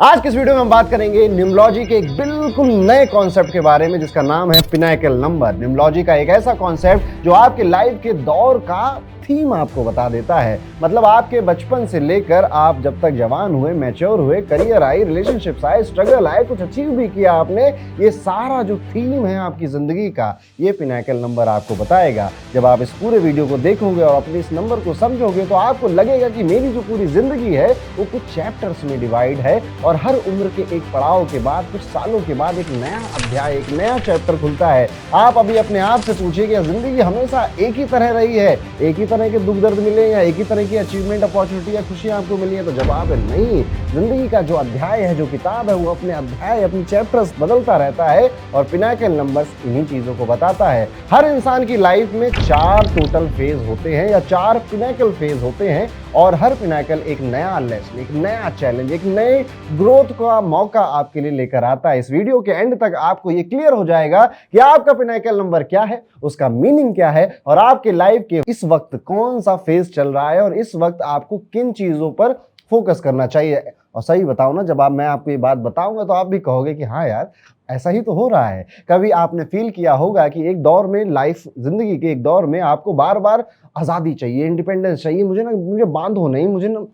आज की इस वीडियो में हम बात करेंगे न्यूमरोलॉजी के एक बिल्कुल नए कॉन्सेप्ट के बारे में जिसका नाम है पिनाकल नंबर। न्यूमरोलॉजी का एक ऐसा कॉन्सेप्ट जो आपके लाइफ के दौर का थीम आपको बता देता है। मतलब आपके बचपन से लेकर आप जब तक जवान हुए, मैच्योर हुए, करियर आई, रिलेशनशिप्स आए, स्ट्रगल आए, कुछ अचीव भी किया आपने, ये सारा जो थीम है आपकी जिंदगी का, ये पिनाकल नंबर आपको बताएगा। जब आप इस पूरे वीडियो को देखोगे और अपने इस नंबर को समझोगे तो आपको लगेगा कि मेरी जो पूरी जिंदगी है वो कुछ चैप्टर्स में डिवाइड है और हर उम्र के एक पड़ाव के बाद, कुछ सालों के बाद एक नया अध्याय, एक नया चैप्टर खुलता है। आप अभी अपने आप से पूछिए कि जिंदगी हमेशा एक ही तरह रही है, एक ही तरह के दुख दर्द मिले या एक ही तरह की अचीवमेंट, अपॉर्चुनिटी या खुशियां आपको मिली है? तो जवाब है नहीं। जिंदगी का जो अध्याय है, जो किताब है, वो अपने अध्याय, अपनी चैप्टर्स बदलता रहता है और पिनाकल नंबर्स इन्हीं चीजों को बताता है। हर इंसान की लाइफ में 4 टोटल फेज होते हैं या 4 पिनाकल फेज होते हैं और हर पिनाकल एक नया लेसन, एक नया चैलेंज, एक नए ग्रोथ का मौका आपके लिए लेकर आता है। इस वीडियो के एंड तक आपको ये क्लियर हो जाएगा कि आपका पिनाकल नंबर क्या है, उसका मीनिंग क्या है और आपके लाइफ के इस वक्त कौन सा फेज चल रहा है और इस वक्त आपको किन चीजों पर फोकस करना चाहिए। और सही बताओ ना, जब मैं आपको ये बात बताऊंगा तो आप भी कहोगे कि हाँ यार, ऐसा ही तो हो रहा है। कभी आपने फील किया होगा कि एक दौर में, लाइफ जिंदगी के एक दौर में आपको बार बार आजादी चाहिए, इंडिपेंडेंस चाहिए, मुझे बांधो नहीं, मुझे ना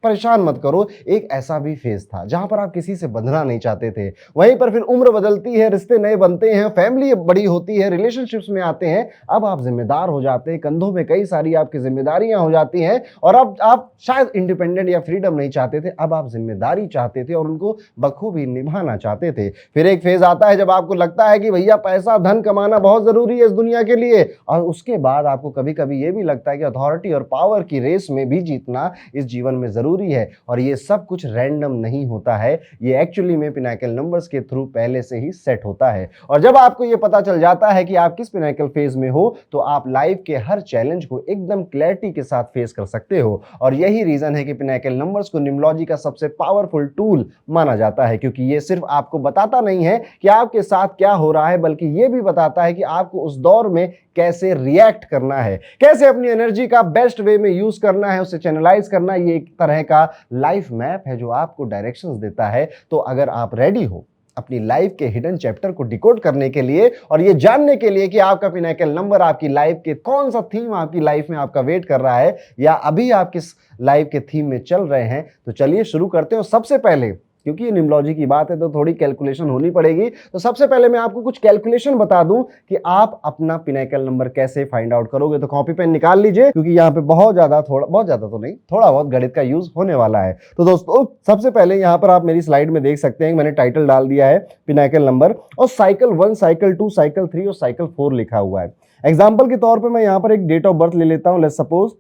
परेशान मत करो। एक ऐसा भी फेज था जहां पर आप किसी से बंधना नहीं चाहते थे। वहीं पर फिर उम्र बदलती है, रिश्ते नए बनते हैं, फैमिली बड़ी होती है, रिलेशनशिप्स में आते हैं, अब आप जिम्मेदार हो जाते हैं, कंधों में कई सारी आपकी जिम्मेदारियां हो जाती हैं और अब आप शायद इंडिपेंडेंट या फ्रीडम नहीं चाहते थे, अब आप जिम्मेदारी चाहते थे और उनको बखूबी निभाना चाहते थे। फिर एक फेज आता है जब आपको लगता है कि भैया पैसा, धन कमाना बहुत जरूरी है इस दुनिया के लिए, और उसके बाद आपको कभी कभी ये भी लगता है कि अथॉरिटी और पावर की रेस में भी जीतना इस जीवन में जरूरी है। और ये सब कुछ रैंडम नहीं होता है, ये एक्चुअली में पिनाकल नंबर्स के थ्रू पहले से ही सेट होता है। और जब आपको ये पता चल जाता है कि आप किस पिनाकल फेज में हो तो आप लाइफ के हर चैलेंज को एकदम क्लैरिटी के साथ फेस कर सकते हो। और यही रीजन है कि पिनाकल नंबर्स को न्यूमरोलॉजी का सबसे पावरफुल टूल माना जाता है, क्योंकि ये सिर्फ आपको बताता नहीं है कि आपके साथ क्या हो रहा है, बल्कि ये भी बताता है कि आपको उस दौर में कैसे रिएक्ट करना है, कैसे अपनी एनर्जी का बेस्ट वे में यूज करना है, उसे चैनलाइज करना है। ये एक तरह का लाइफ मैप है जो आपको डायरेक्शंस देता है। तो अगर आप रेडी हो अपनी लाइफ के हिडन चैप्टर को डिकोड करने के लिए और ये जानने के लिए कि आपका पिनाकल नंबर आपकी लाइफ के कौन सा थीम आपकी लाइफ में आपका वेट कर रहा है या अभी आप किस लाइफ के थीम में चल रहे हैं, तो चलिए शुरू करते हैं। सबसे पहले, क्योंकि ये न्यूमरोलॉजी की बात है तो थोड़ी कैलकुलेशन होनी पड़ेगी, तो सबसे पहले मैं आपको कुछ कैलकुलेशन बता दूं कि आप अपना पिनाकल नंबर कैसे फाइंड आउट करोगे। तो कॉपी पेन निकाल लीजिए, क्योंकि यहाँ पे बहुत ज्यादा तो नहीं, थोड़ा बहुत गणित का यूज होने वाला है। तो दोस्तों, सबसे पहले यहाँ पर आप मेरी स्लाइड में देख सकते हैं, मैंने टाइटल डाल दिया है पिनाकल नंबर और साइकिल 1, साइकिल 2, साइकिल 3 और साइकिल 4 लिखा हुआ है। एग्जाम्पल के तौर पर मैं यहाँ पर एक डेट ऑफ बर्थ ले लेता हूँ। लेट्स सपोज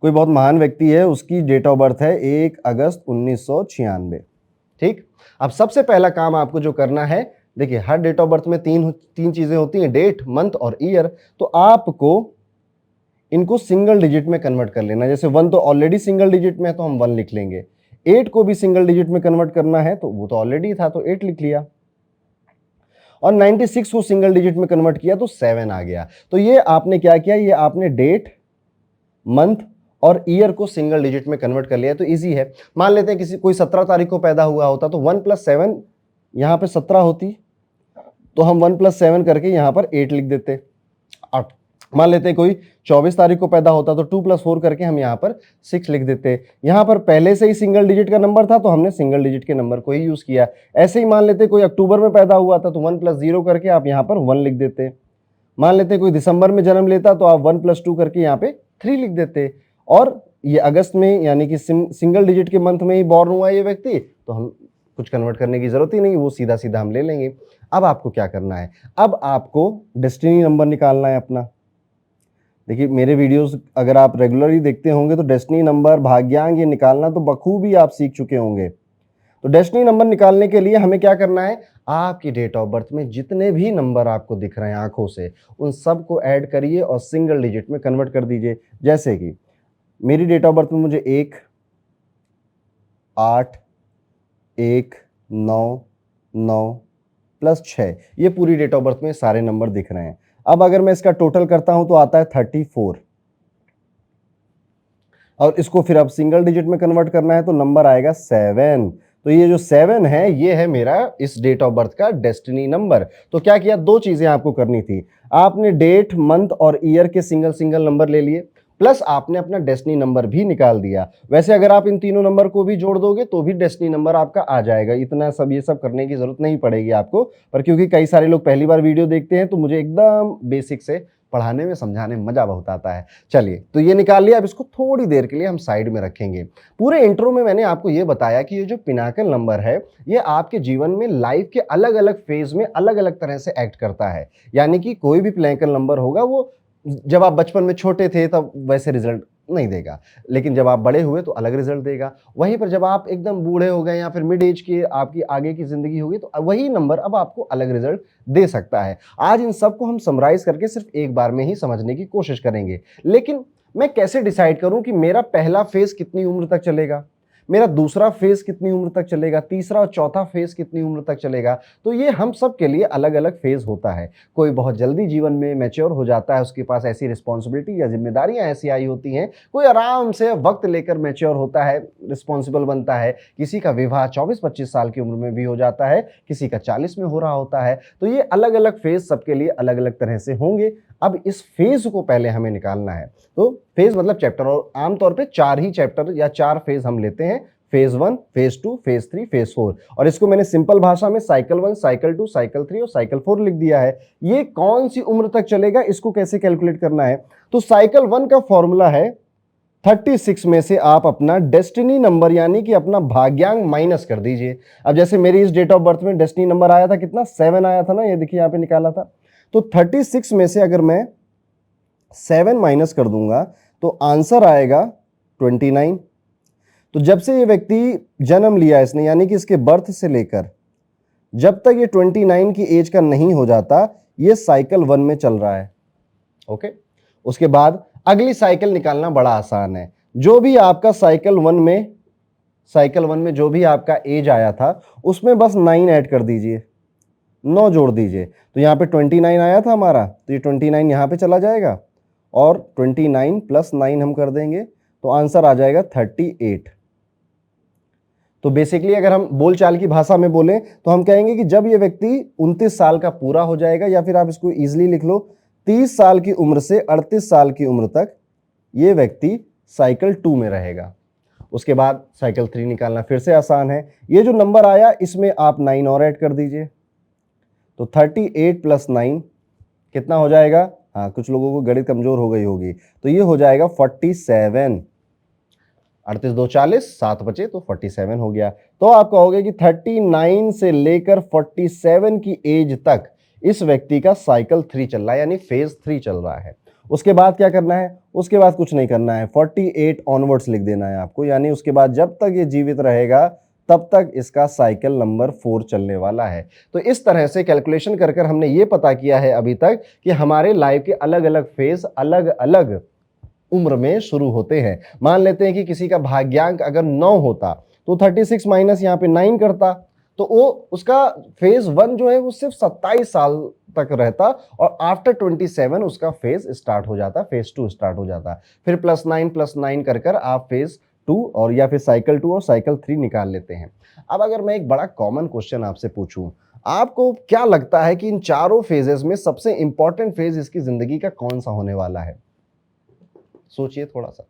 कोई बहुत महान व्यक्ति है, उसकी डेट ऑफ बर्थ है 1 अगस्त 1996। ठीक, अब सबसे पहला काम आपको जो करना है, देखिए हर डेट ऑफ बर्थ में तीन चीजें होती हैं, डेट, मंथ और ईयर। तो आपको इनको सिंगल डिजिट में कन्वर्ट कर लेना। जैसे 1 तो ऑलरेडी सिंगल डिजिट में है तो हम 1 लिख लेंगे। 8 को भी सिंगल डिजिट में कन्वर्ट करना है तो वो तो ऑलरेडी था तो 8 लिख लिया। और 96 को सिंगल डिजिट में कन्वर्ट किया तो 7 आ गया। तो ये आपने क्या किया, ये आपने डेट, मंथ और ईयर को सिंगल डिजिट में कन्वर्ट कर लिया। तो इजी है। मान लेते हैं किसी कोई 17 तारीख को पैदा हुआ होता तो 1 + 7 यहां पे 17 होती, तो हम 1 + 7 करके यहां पर 8 लिख देते। और मान लेते हैं कोई 24 तारीख को पैदा होता तो 2 + 4 करके हम यहां पर 6 लिख देते। यहां पर पहले से ही सिंगल डिजिट का नंबर था तो हमने सिंगल डिजिट के नंबर को ही यूज किया। ऐसे ही मान लेते कोई अक्टूबर में पैदा हुआ था तो 1 + 0 करके आप यहां पर 1 लिख देते। मान लेते कोई दिसंबर में जन्म लेता तो आप 1 + 2 करके यहाँ पे 3 लिख देते। और ये अगस्त में, यानी कि सिंगल डिजिट के मंथ में ही बॉर्न हुआ ये व्यक्ति, तो हम कुछ कन्वर्ट करने की जरूरत ही नहीं, वो सीधा सीधा हम ले लेंगे। अब आपको क्या करना है, अब आपको डेस्टिनी नंबर निकालना है अपना। देखिए मेरे वीडियोस अगर आप रेगुलरली देखते होंगे तो डेस्टिनी नंबर, भाग्यांक ये निकालना तो बखूबी आप सीख चुके होंगे। तो डेस्टिनी नंबर निकालने के लिए हमें क्या करना है, आपकी डेट ऑफ बर्थ में जितने भी नंबर आपको दिख रहे हैं आंखों से, उन सब को ऐड करिए और सिंगल डिजिट में कन्वर्ट कर दीजिए। जैसे कि मेरी डेट ऑफ बर्थ में मुझे 1, 8, 1, 9, 9 + 6, ये पूरी डेट ऑफ बर्थ में सारे नंबर दिख रहे हैं। अब अगर मैं इसका टोटल करता हूं तो आता है 34, और इसको फिर अब सिंगल डिजिट में कन्वर्ट करना है तो नंबर आएगा 7। तो ये जो 7 है ये है मेरा इस डेट ऑफ बर्थ का डेस्टिनी नंबर। तो क्या किया, दो चीजें आपको करनी थी। आपने डेट, मंथ और ईयर के सिंगल सिंगल नंबर ले लिए, प्लस आपने अपना डेस्टिनी नंबर भी निकाल दिया। वैसे अगर आप इन तीनों नंबर को भी जोड़ दोगे तो भी डेस्टिनी नंबर आपका आ जाएगा, इतना सब ये सब करने की जरूरत नहीं पड़ेगी आपको। पर क्योंकि कई सारे लोग पहली बार वीडियो देखते हैं तो मुझे एकदम बेसिक से पढ़ाने में, समझाने में मजा बहुत आता है। चलिए, तो ये निकाल लिया। अब इसको थोड़ी देर के लिए हम साइड में रखेंगे। पूरे इंट्रो में मैंने आपको ये बताया कि ये जो पिनाकल नंबर है ये आपके जीवन में लाइफ के अलग अलग फेज में अलग अलग तरह से एक्ट करता है। यानी कि कोई भी पिनाकल नंबर होगा वो जब आप बचपन में छोटे थे तब वैसे रिजल्ट नहीं देगा, लेकिन जब आप बड़े हुए तो अलग रिजल्ट देगा। वहीं पर जब आप एकदम बूढ़े हो गए या फिर मिड एज की आपकी आगे की जिंदगी होगी तो वही नंबर अब आपको अलग रिजल्ट दे सकता है। आज इन सब को हम समराइज करके सिर्फ एक बार में ही समझने की कोशिश करेंगे। लेकिन मैं कैसे डिसाइड करूं कि मेरा पहला फेज कितनी उम्र तक चलेगा, मेरा दूसरा फेज कितनी उम्र तक चलेगा, तीसरा और चौथा फेज कितनी उम्र तक चलेगा। तो ये हम सब के लिए अलग अलग फेज होता है। कोई बहुत जल्दी जीवन में मैच्योर हो जाता है, उसके पास ऐसी रिस्पॉन्सिबिलिटी या जिम्मेदारियां ऐसी आई होती हैं। कोई आराम से वक्त लेकर मैच्योर होता है, रिस्पॉन्सिबल बनता है। किसी का विवाह 24-25 साल की उम्र में भी हो जाता है, किसी का 40 में हो रहा होता है। तो ये अलग अलग फेज सबके लिए अलग अलग तरह से होंगे। अब इस फेज को पहले हमें निकालना है। तो फेज मतलब चैप्टर, और आमतौर पे 4 ही चैप्टर या 4 फेज हम लेते हैं। Phase 1, phase 2, phase 3, phase 4। और इसको मैंने सिंपल भाषा में साइकिल 1, साइकिल 2, साइकिल 3 और साइकिल 4 लिख दिया है। ये कौन सी उम्र तक चलेगा, इसको कैसे कैलकुलेट करना है। तो साइकिल 1 का फॉर्मूला है 36 में से आप अपना डेस्टिनी नंबर यानी कि अपना भाग्यांक माइनस कर दीजिए। अब जैसे मेरी इस डेट ऑफ बर्थ में डेस्टिनी नंबर आया था कितना, 7 आया था ना, ये देखिए यहां पे निकाला था। तो 36 में से अगर मैं 7 माइनस कर दूंगा तो आंसर आएगा 29। तो जब से ये व्यक्ति जन्म लिया इसने, यानी कि इसके बर्थ से लेकर जब तक ये 29 की एज का नहीं हो जाता, ये साइकिल 1 में चल रहा है। ओके, उसके बाद अगली साइकिल निकालना बड़ा आसान है। जो भी आपका साइकिल 1 में जो भी आपका एज आया था उसमें बस 9 ऐड कर दीजिए, 9 जोड़ दीजिए। तो यहाँ पे 29 आया था हमारा, तो ये 29 यहाँ पे चला जाएगा और 29 प्लस 9 हम कर देंगे तो आंसर आ जाएगा 38। तो बेसिकली अगर हम बोलचाल की भाषा में बोलें तो हम कहेंगे कि जब ये व्यक्ति 29 साल का पूरा हो जाएगा, या फिर आप इसको इजीली लिख लो 30 साल की उम्र से 38 साल की उम्र तक ये व्यक्ति साइकिल 2 में रहेगा। उसके बाद साइकिल 3 निकालना फिर से आसान है। ये जो नंबर आया इसमें आप 9 और ऐड कर दीजिए, तो 38 प्लस 9 कितना हो जाएगा। हाँ, कुछ लोगों को गणित कमजोर हो गई होगी, तो ये हो जाएगा 47। 38 2 40, 7 बचे तो 47 हो गया। तो आप कहोगे कि 39 से लेकर 47 की एज तक इस व्यक्ति का साइकिल 3 चल रहा है, यानी फेज 3 चल रहा है। उसके बाद क्या करना है, उसके बाद कुछ नहीं करना है, 48 ऑनवर्ड्स लिख देना है आपको, यानी उसके बाद जब तक ये जीवित रहेगा तब तक इसका साइकिल नंबर 4 चलने वाला है। तो इस तरह से कैलकुलेशन कर कर हमने ये पता किया है अभी तक कि हमारे लाइफ के अलग अलग फेज अलग अलग उम्र में शुरू होते हैं। मान लेते हैं कि किसी का भाग्यांक अगर 9 होता तो 36 माइनस यहाँ पे 9 करता, तो वो उसका फेज 1 जो है वो सिर्फ 27 साल तक रहता, और आफ्टर 27 उसका फेज स्टार्ट हो जाता, फेज 2 स्टार्ट हो जाता। फिर प्लस 9 कर कर आप फेज 2 और या फिर साइकिल 2 और साइकिल 3 निकाल लेते हैं। अब अगर मैं एक बड़ा कॉमन क्वेश्चन आपसे पूछूं, आपको क्या लगता है कि इन चारों फेजेस में सबसे इंपॉर्टेंट फेज इसकी जिंदगी का कौन सा होने वाला है? सोचिए थोड़ा सा।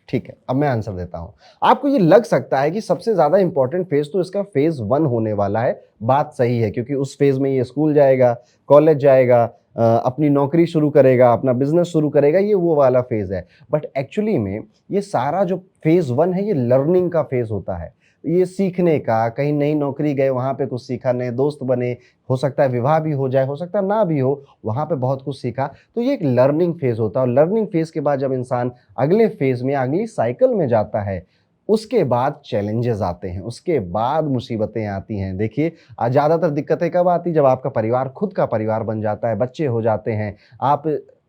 ठीक है, अब मैं आंसर देता हूं। आपको ये लग सकता है कि सबसे ज्यादा इंपॉर्टेंट फेज तो इसका फेज 1 होने वाला है। बात सही है, क्योंकि उस फेज में ये स्कूल जाएगा, कॉलेज जाएगा, अपनी नौकरी शुरू करेगा, अपना बिजनेस शुरू करेगा, ये वो वाला फेज है। बट एक्चुअली में ये सारा जो फेज 1 है ये लर्निंग का फेज होता है, ये सीखने का। कहीं नई नौकरी गए, वहाँ पे कुछ सीखा, नए दोस्त बने, हो सकता है विवाह भी हो जाए, हो सकता है ना भी हो, वहाँ पे बहुत कुछ सीखा। तो ये एक लर्निंग फेज होता है। और लर्निंग फेज के बाद जब इंसान अगले फेज में, अगली साइकिल में जाता है, उसके बाद चैलेंजेस आते हैं, उसके बाद मुसीबतें आती हैं। देखिए, ज़्यादातर दिक्कतें कब आती, जब आपका परिवार खुद का परिवार बन जाता है, बच्चे हो जाते हैं, आप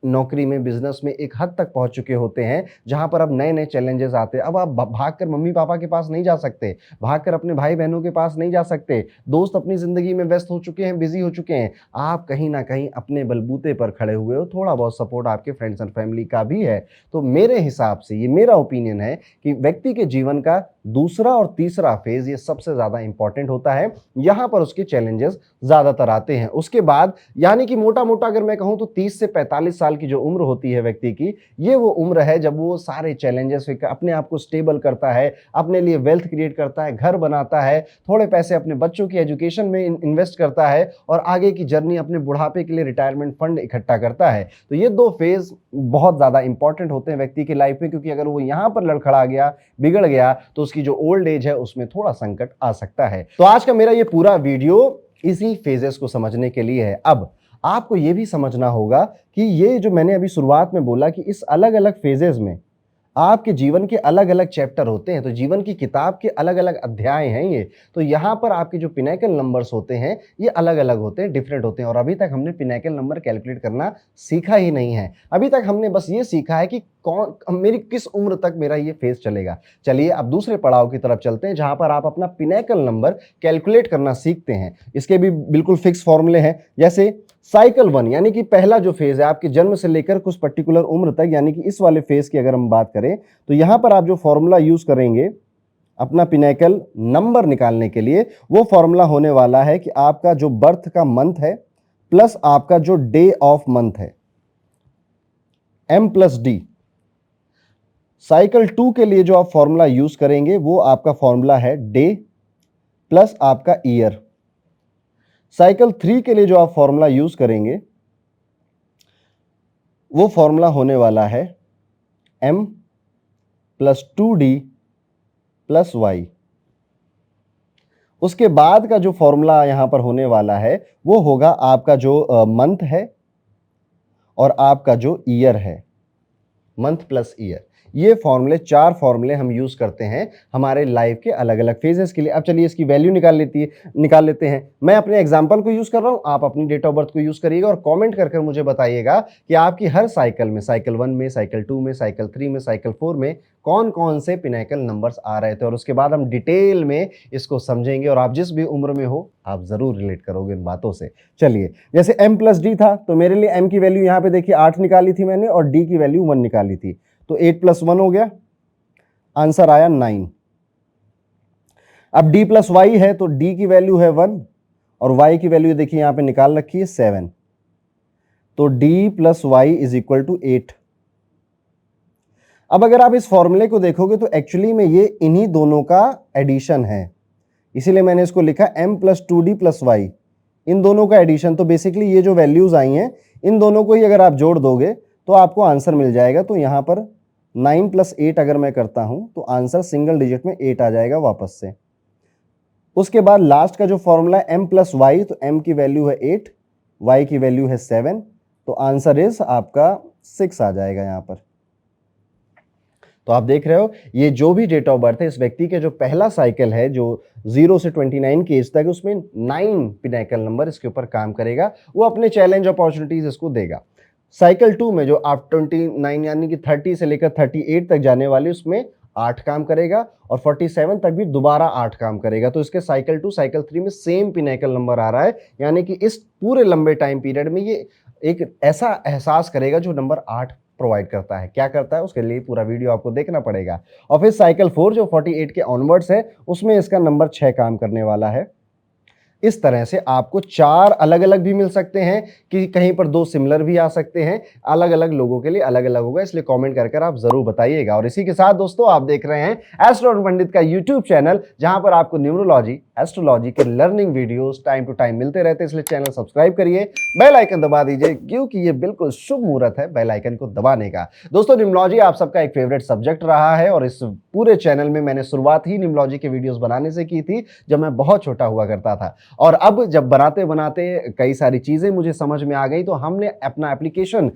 नौकरी में, बिजनेस में एक हद तक पहुंच चुके होते हैं जहां पर अब नए नए चैलेंजेस आते हैं। अब आप भागकर मम्मी पापा के पास नहीं जा सकते, भागकर अपने भाई बहनों के पास नहीं जा सकते, दोस्त अपनी जिंदगी में व्यस्त हो चुके हैं, बिजी हो चुके हैं। आप कहीं ना कहीं अपने बलबूते पर खड़े हुए हो, थोड़ा बहुत सपोर्ट आपके फ्रेंड्स एंड फैमिली का भी है। तो मेरे हिसाब से, ये मेरा ओपिनियन है कि व्यक्ति के जीवन का दूसरा और तीसरा फेज ये सबसे ज्यादा इंपॉर्टेंट होता है। यहां पर उसके चैलेंजेस ज्यादातर आते हैं। उसके बाद यानी कि मोटा मोटा अगर मैं कहूं तो 30 से 45 साल की जो उम्र होती है व्यक्ति की, ये वो उम्र है जब वो सारे चैलेंजेस अपने आप को स्टेबल करता है, अपने लिए वेल्थ क्रिएट करता है, घर बनाता है, थोड़े पैसे अपने बच्चों की एजुकेशन में इन्वेस्ट करता है और आगे की जर्नी अपने बुढ़ापे के लिए रिटायरमेंट फंड इकट्ठा करता है। तो ये दो फेज बहुत ज्यादा इंपॉर्टेंट होते हैं व्यक्ति की लाइफ में, क्योंकि अगर वो यहां पर लड़खड़ा गया, बिगड़ गया, तो उसकी जो ओल्ड एज है उसमें थोड़ा संकट आ सकता है। तो आज का मेरा ये पूरा वीडियो इसी फेजेस को समझने के लिए है। अब आपको ये भी समझना होगा कि ये जो मैंने अभी शुरुआत में बोला कि इस अलग अलग फेजेस में आपके जीवन के अलग अलग चैप्टर होते हैं, तो जीवन की किताब के अलग अलग अध्याय हैं ये। तो यहाँ पर आपके जो पिनैकल नंबर्स होते हैं ये अलग अलग होते हैं, डिफरेंट होते हैं। और अभी तक हमने पिनैकल नंबर कैलकुलेट करना सीखा ही नहीं है। अभी तक हमने बस ये सीखा है कि कौन मेरी किस उम्र तक मेरा ये फेज चलेगा। चलिए अब दूसरे पड़ाव की तरफ चलते हैं, जहां पर आप अपना पिनैकल नंबर कैलकुलेट करना सीखते हैं। इसके भी बिल्कुल फिक्स फॉर्मूले हैं। जैसे साइकिल 1 यानी कि पहला जो फेज है आपके जन्म से लेकर कुछ पर्टिकुलर उम्र तक, यानी कि इस वाले फेज की अगर हम बात करें, तो यहां पर आप जो फॉर्मूला यूज करेंगे अपना पिनैकल नंबर निकालने के लिए, वो फॉर्मूला होने वाला है कि आपका जो बर्थ का मंथ है प्लस आपका जो डे ऑफ मंथ है, M+D। साइकिल 2 के लिए जो आप फॉर्मूला यूज करेंगे वो आपका फॉर्मूला है डे प्लस आपका ईयर। साइकिल 3 के लिए जो आप फॉर्मूला यूज करेंगे वो फॉर्मूला होने वाला है M+2D प्लस Y। उसके बाद का जो फॉर्मूला यहां पर होने वाला है वो होगा आपका जो मंथ है और आपका जो ईयर है, मंथ प्लस ईयर। ये फॉर्मूले, 4 फॉर्मूले हम यूज करते हैं हमारे लाइफ के अलग अलग फेजेस के लिए। अब चलिए इसकी वैल्यू निकाल लेते हैं। मैं अपने एग्जांपल को यूज कर रहा हूं, आप अपनी डेट ऑफ बर्थ को यूज करिएगा और कमेंट कर मुझे बताइएगा कि आपकी हर साइकिल में, साइकिल 1 में, साइकिल 2 में, साइकिल 3 में, साइकिल 4 में कौन कौन से पिनैकल नंबर्स आ रहे थे। और उसके बाद हम डिटेल में इसको समझेंगे और आप जिस भी उम्र में हो आप जरूर रिलेट करोगे इन बातों से। चलिए, जैसे M+D था तो मेरे लिए M की वैल्यू यहां पे देखिए 8 निकाली थी मैंने और D की वैल्यू 1 निकाली थी, तो 8+1 हो गया, आंसर आया 9। अब D+Y है तो D की वैल्यू है 1 और Y की वैल्यू देखिए यहां पे निकाल रखी है 7, तो D+Y = 8। अब अगर आप इस फॉर्मूले को देखोगे तो एक्चुअली में ये इन्हीं दोनों का एडिशन है, इसीलिए मैंने इसको लिखा M+2D + Y, इन दोनों का एडिशन। तो बेसिकली ये जो वैल्यूज आई हैं इन दोनों को ही अगर आप जोड़ दोगे तो आपको आंसर मिल जाएगा। तो यहां पर 9 + 8 अगर मैं करता हूं तो आंसर सिंगल डिजिट में 8 आ जाएगा वापस से। उसके बाद लास्ट का जो फॉर्मूला है M+Y, तो M की वैल्यू है 8, Y की वैल्यू है 7, तो आंसर इज आपका 6 आ जाएगा यहां पर। तो आप देख रहे हो ये जो भी डेट ऑफ बर्थ है इस व्यक्ति के जो पहला साइकिल है जो 0 से 29 की एज तक, उसमें 9 पिनैकल नंबर इसके ऊपर काम करेगा, वो अपने चैलेंज अपॉर्चुनिटीज इसको देगा। साइकिल 2 में जो आप 29 यानी कि 30 से लेकर 38 तक जाने वाली, उसमें 8 काम करेगा और 47 तक भी दोबारा 8 काम करेगा। तो इसके साइकिल 2 साइकिल 3 में सेम पिनैकल नंबर आ रहा है, यानी कि इस पूरे लंबे टाइम पीरियड में ये एक ऐसा एहसास करेगा जो नंबर 8 प्रोवाइड करता है। क्या करता है उसके लिए पूरा वीडियो आपको देखना पड़ेगा। और फिर साइकिल 4 जो 48 के ऑनवर्ड्स है उसमें इसका नंबर 6 काम करने वाला है। इस तरह से आपको 4 अलग अलग भी मिल सकते हैं कि कहीं पर 2 सिमिलर भी आ सकते हैं, अलग अलग लोगों के लिए अलग अलग होगा, इसलिए कमेंट कर आप जरूर बताइएगा। और इसी के साथ दोस्तों आप देख रहे हैं एस्ट्रो पंडित का यूट्यूब चैनल, जहां पर आपको न्यूमरोलॉजी, एस्ट्रोलॉजी के learning videos time to time मिलते रहते हैं, इसलिए चैनल सब्सक्राइब करिए, बेल आइकन दबा दीजिए, क्योंकि ये बिल्कुल शुभ मुहूर्त है बेल आइकन को दबाने का। दोस्तों न्यूमरोलॉजी आप सबका एक फेवरेट सब्जेक्ट रहा है और इस पूरे चैनल में मैंने शुरुआत ही न्यूमरोलॉजी के वीडियोस बनाने से की थी जब मैं बहुत छोटा हुआ करता था। और अब जब बनाते बनाते कई सारी चीजें मुझे समझ में आ गई तो हमने अपना एप्लीकेशन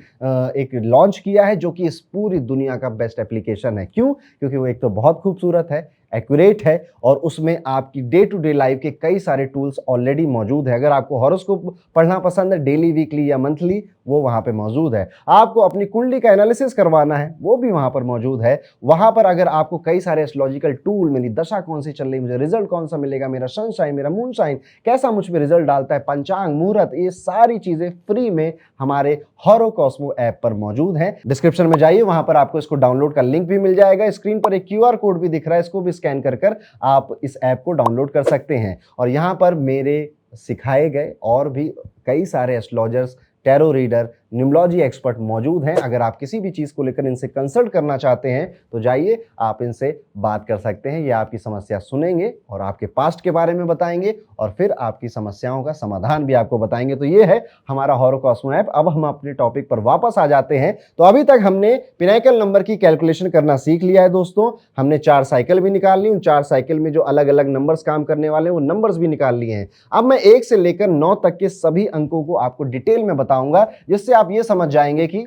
एक लॉन्च किया है जो कि इस पूरी दुनिया का बेस्ट एप्लीकेशन है। क्यों? क्योंकि वो एक तो बहुत खूबसूरत है, एक्यूरेट है और उसमें आपकी डे टू डे लाइफ के कई सारे टूल्स ऑलरेडी मौजूद है। अगर आपको हॉरोस्कोप पढ़ना पसंद है डेली, वीकली या मंथली, वो वहाँ पे मौजूद है। आपको अपनी कुंडली का एनालिसिस करवाना है, वो भी वहाँ पर मौजूद है। वहाँ पर अगर आपको कई सारे एस्ट्रोलॉजिकल टूल, मेरी दशा कौन सी चल रही, मुझे रिजल्ट कौन सा मिलेगा, मेरा सनशाइन, मेरा मूनशाइन कैसा मुझ पे रिजल्ट डालता है, पंचांग, मुहूर्त, ये सारी चीजें फ्री में हमारे हॉरोकॉस्मो ऐप पर मौजूद है। डिस्क्रिप्शन में जाइए, वहां पर आपको इसको डाउनलोड का लिंक भी मिल जाएगा। स्क्रीन पर एक क्यूआर कोड भी दिख रहा है, इसको भी स्कैन कर आप इस ऐप को डाउनलोड कर सकते हैं। और यहां पर मेरे सिखाए गए और भी कई सारे astrologers, tarot reader, numerology expert मौजूद हैं। अगर आप किसी भी चीज़ को लेकर इनसे कंसल्ट करना चाहते हैं तो जाइए, आप इनसे बात कर सकते हैं। ये आपकी समस्या सुनेंगे और आपके पास्ट के बारे में बताएंगे और फिर आपकी समस्याओं का समाधान भी आपको बताएंगे। तो ये है हमारा हॉरोकॉस्मो ऐप। अब हम अपने टॉपिक पर वापस आ जाते हैं। तो अभी तक हमने पिनाकल नंबर की कैलकुलेशन करना सीख लिया है दोस्तों। हमने 4 साइकिल भी निकाल ली, उन 4 साइकिल में जो अलग अलग नंबर्स काम करने वाले हैं वो नंबर्स भी निकाल लिए हैं। अब मैं 1 से लेकर 9 तक के सभी अंकों को आपको डिटेल में बताऊंगा, जिससे आप ये समझ जाएंगे कि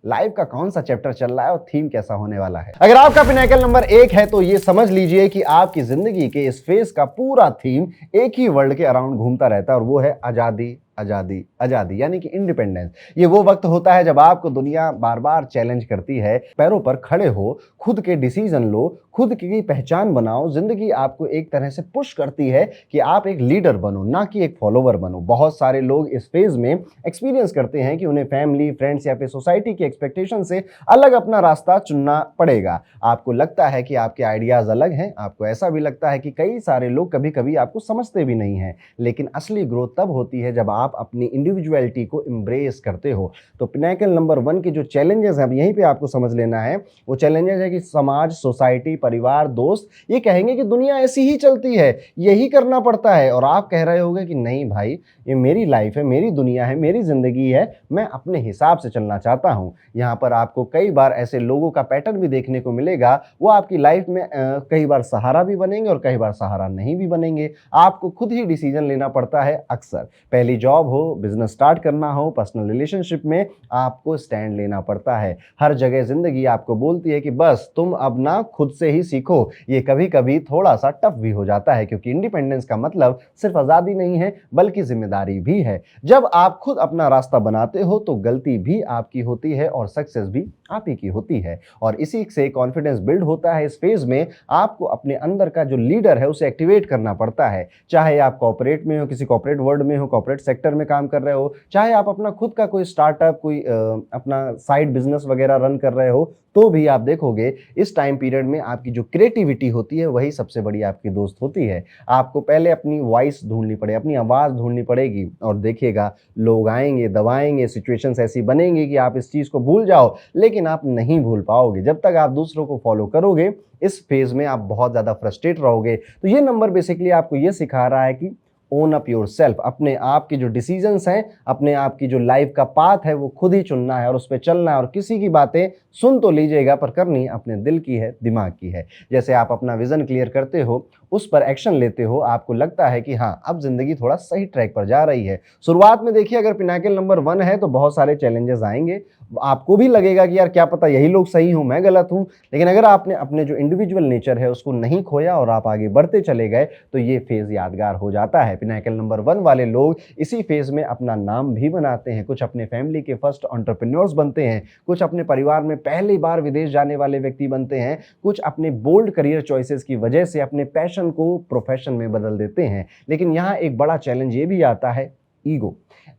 लाइफ का कौन सा चैप्टर चल रहा है और थीम कैसा होने वाला है। अगर आपका पिनाकल नंबर 1 है तो ये समझ लीजिए कि आपकी जिंदगी के इस फेज का पूरा थीम एक ही वर्ड के अराउंड घूमता रहता है और वो है आजादी, आजादी, आजादी, यानी कि इंडिपेंडेंस। ये वो वक्त होता है जब आपको दुनिया बार बार चैलेंज करती है, पैरों पर खड़े हो, खुद के डिसीजन लो, खुद की पहचान बनाओ। जिंदगी आपको एक तरह से पुश करती है कि आप एक लीडर बनो, ना कि एक फॉलोवर बनो। बहुत सारे लोग इस फेज में एक्सपीरियंस करते हैं कि उन्हें फैमिली, फ्रेंड्स या फिर सोसाइटी की एक्सपेक्टेशन से अलग अपना रास्ता चुनना पड़ेगा। आपको लगता है कि आपके आइडियाज अलग हैं, आपको ऐसा भी लगता है कि कई सारे लोग कभी कभी आपको समझते भी नहीं हैं। लेकिन असली ग्रोथ तब होती है जब आप अपनी इंडिविजुअलिटी को एम्ब्रेस करते हो। तो पिनाकल नंबर 1 के जो चैलेंजेस हैं, अब यहीं पे आपको समझ लेना है। वो चैलेंजेस है कि समाज, सोसाइटी, परिवार, दोस्त ये कहेंगे कि दुनिया ऐसी ही चलती है, यही करना पड़ता है। और आप कह रहे होगे कि नहीं भाई, ये मेरी लाइफ है, मेरी दुनिया है, मेरी जिंदगी है, मैं अपने हिसाब से चलना चाहता हूं। यहां पर आपको कई बार ऐसे लोगों का पैटर्न भी देखने को मिलेगा। वो आपकी लाइफ में कई बार सहारा भी बनेंगे और कई बार सहारा नहीं भी बनेंगे। आपको खुद ही डिसीजन लेना पड़ता है। अक्सर पहली जॉब हो, बिजनेस स्टार्ट करना हो, पर्सनल रिलेशनशिप में आपको स्टैंड लेना पड़ता है। हर जगह जिंदगी आपको बोलती है कि बस तुम अब ना खुद से ही सीखो। ये कभी कभी थोड़ा सा टफ भी हो जाता है, क्योंकि इंडिपेंडेंस का मतलब सिर्फ आजादी नहीं है बल्कि जिम्मेदारी भी है। जब आप खुद अपना रास्ता बनाते हो तो गलती भी आपकी होती है और सक्सेस भी आप ही की होती है। और इसी से कॉन्फिडेंस बिल्ड होता है। इस फेज में आपको अपने अंदर का जो लीडर है उसे एक्टिवेट करना पड़ता है। चाहे आप कॉर्पोरेट में हो, किसी कॉर्पोरेट वर्ल्ड में हो, कॉर्पोरेट सेक्टर में काम कर रहे हो, चाहे आप अपना खुद का कोई स्टार्टअप, कोई अपना साइड बिजनेस वगैरह रन कर रहे हो, तो भी आप देखोगे इस टाइम पीरियड में आपकी जो क्रिएटिविटी होती है वही सबसे बड़ी आपकी दोस्त होती है। आपको पहले अपनी वॉइस ढूंढनी पड़ेगी, अपनी आवाज़ ढूंढनी पड़ेगी और देखिएगा लोग आएंगे, दबाएंगे, सिचुएशंस ऐसी बनेंगी कि आप इस चीज़ को भूल जाओ, लेकिन आप नहीं भूल पाओगे। जब तक आप दूसरों को फॉलो करोगे इस फेज में आप बहुत ज़्यादा फ्रस्ट्रेट रहोगे। तो ये नंबर बेसिकली आपको ये सिखा रहा है कि ओन अप योर सेल्फ। अपने आप की जो डिसीजंस हैं, अपने आप की जो लाइफ का पाथ है वो खुद ही चुनना है और उस पर चलना है। और किसी की बातें सुन तो लीजिएगा पर करनी अपने दिल की है, दिमाग की है। जैसे आप अपना विजन क्लियर करते हो, उस पर एक्शन लेते हो, आपको लगता है कि हाँ अब जिंदगी थोड़ा सही ट्रैक पर जा रही है। शुरुआत में देखिए, अगर पिनाकल नंबर 1 है तो बहुत सारे चैलेंजेस आएंगे। आपको भी लगेगा कि यार क्या पता यही लोग सही हूं, मैं गलत हूं। लेकिन अगर आपने अपने जो इंडिविजुअल नेचर है उसको नहीं खोया और आप आगे बढ़ते चले गए तो ये फेज यादगार हो जाता है। पिनाकल नंबर 1 वाले लोग इसी फेज में अपना नाम भी बनाते हैं। कुछ अपने फैमिली के फर्स्ट एंटरप्रेन्योर्स बनते हैं, कुछ अपने परिवार में पहली बार विदेश जाने वाले व्यक्ति बनते हैं, कुछ अपने बोल्ड करियर चॉइसेस की वजह से अपने पैशन को प्रोफेशन में बदल देते हैं। लेकिन यहाँ एक बड़ा चैलेंज ये भी आता है, ईगो।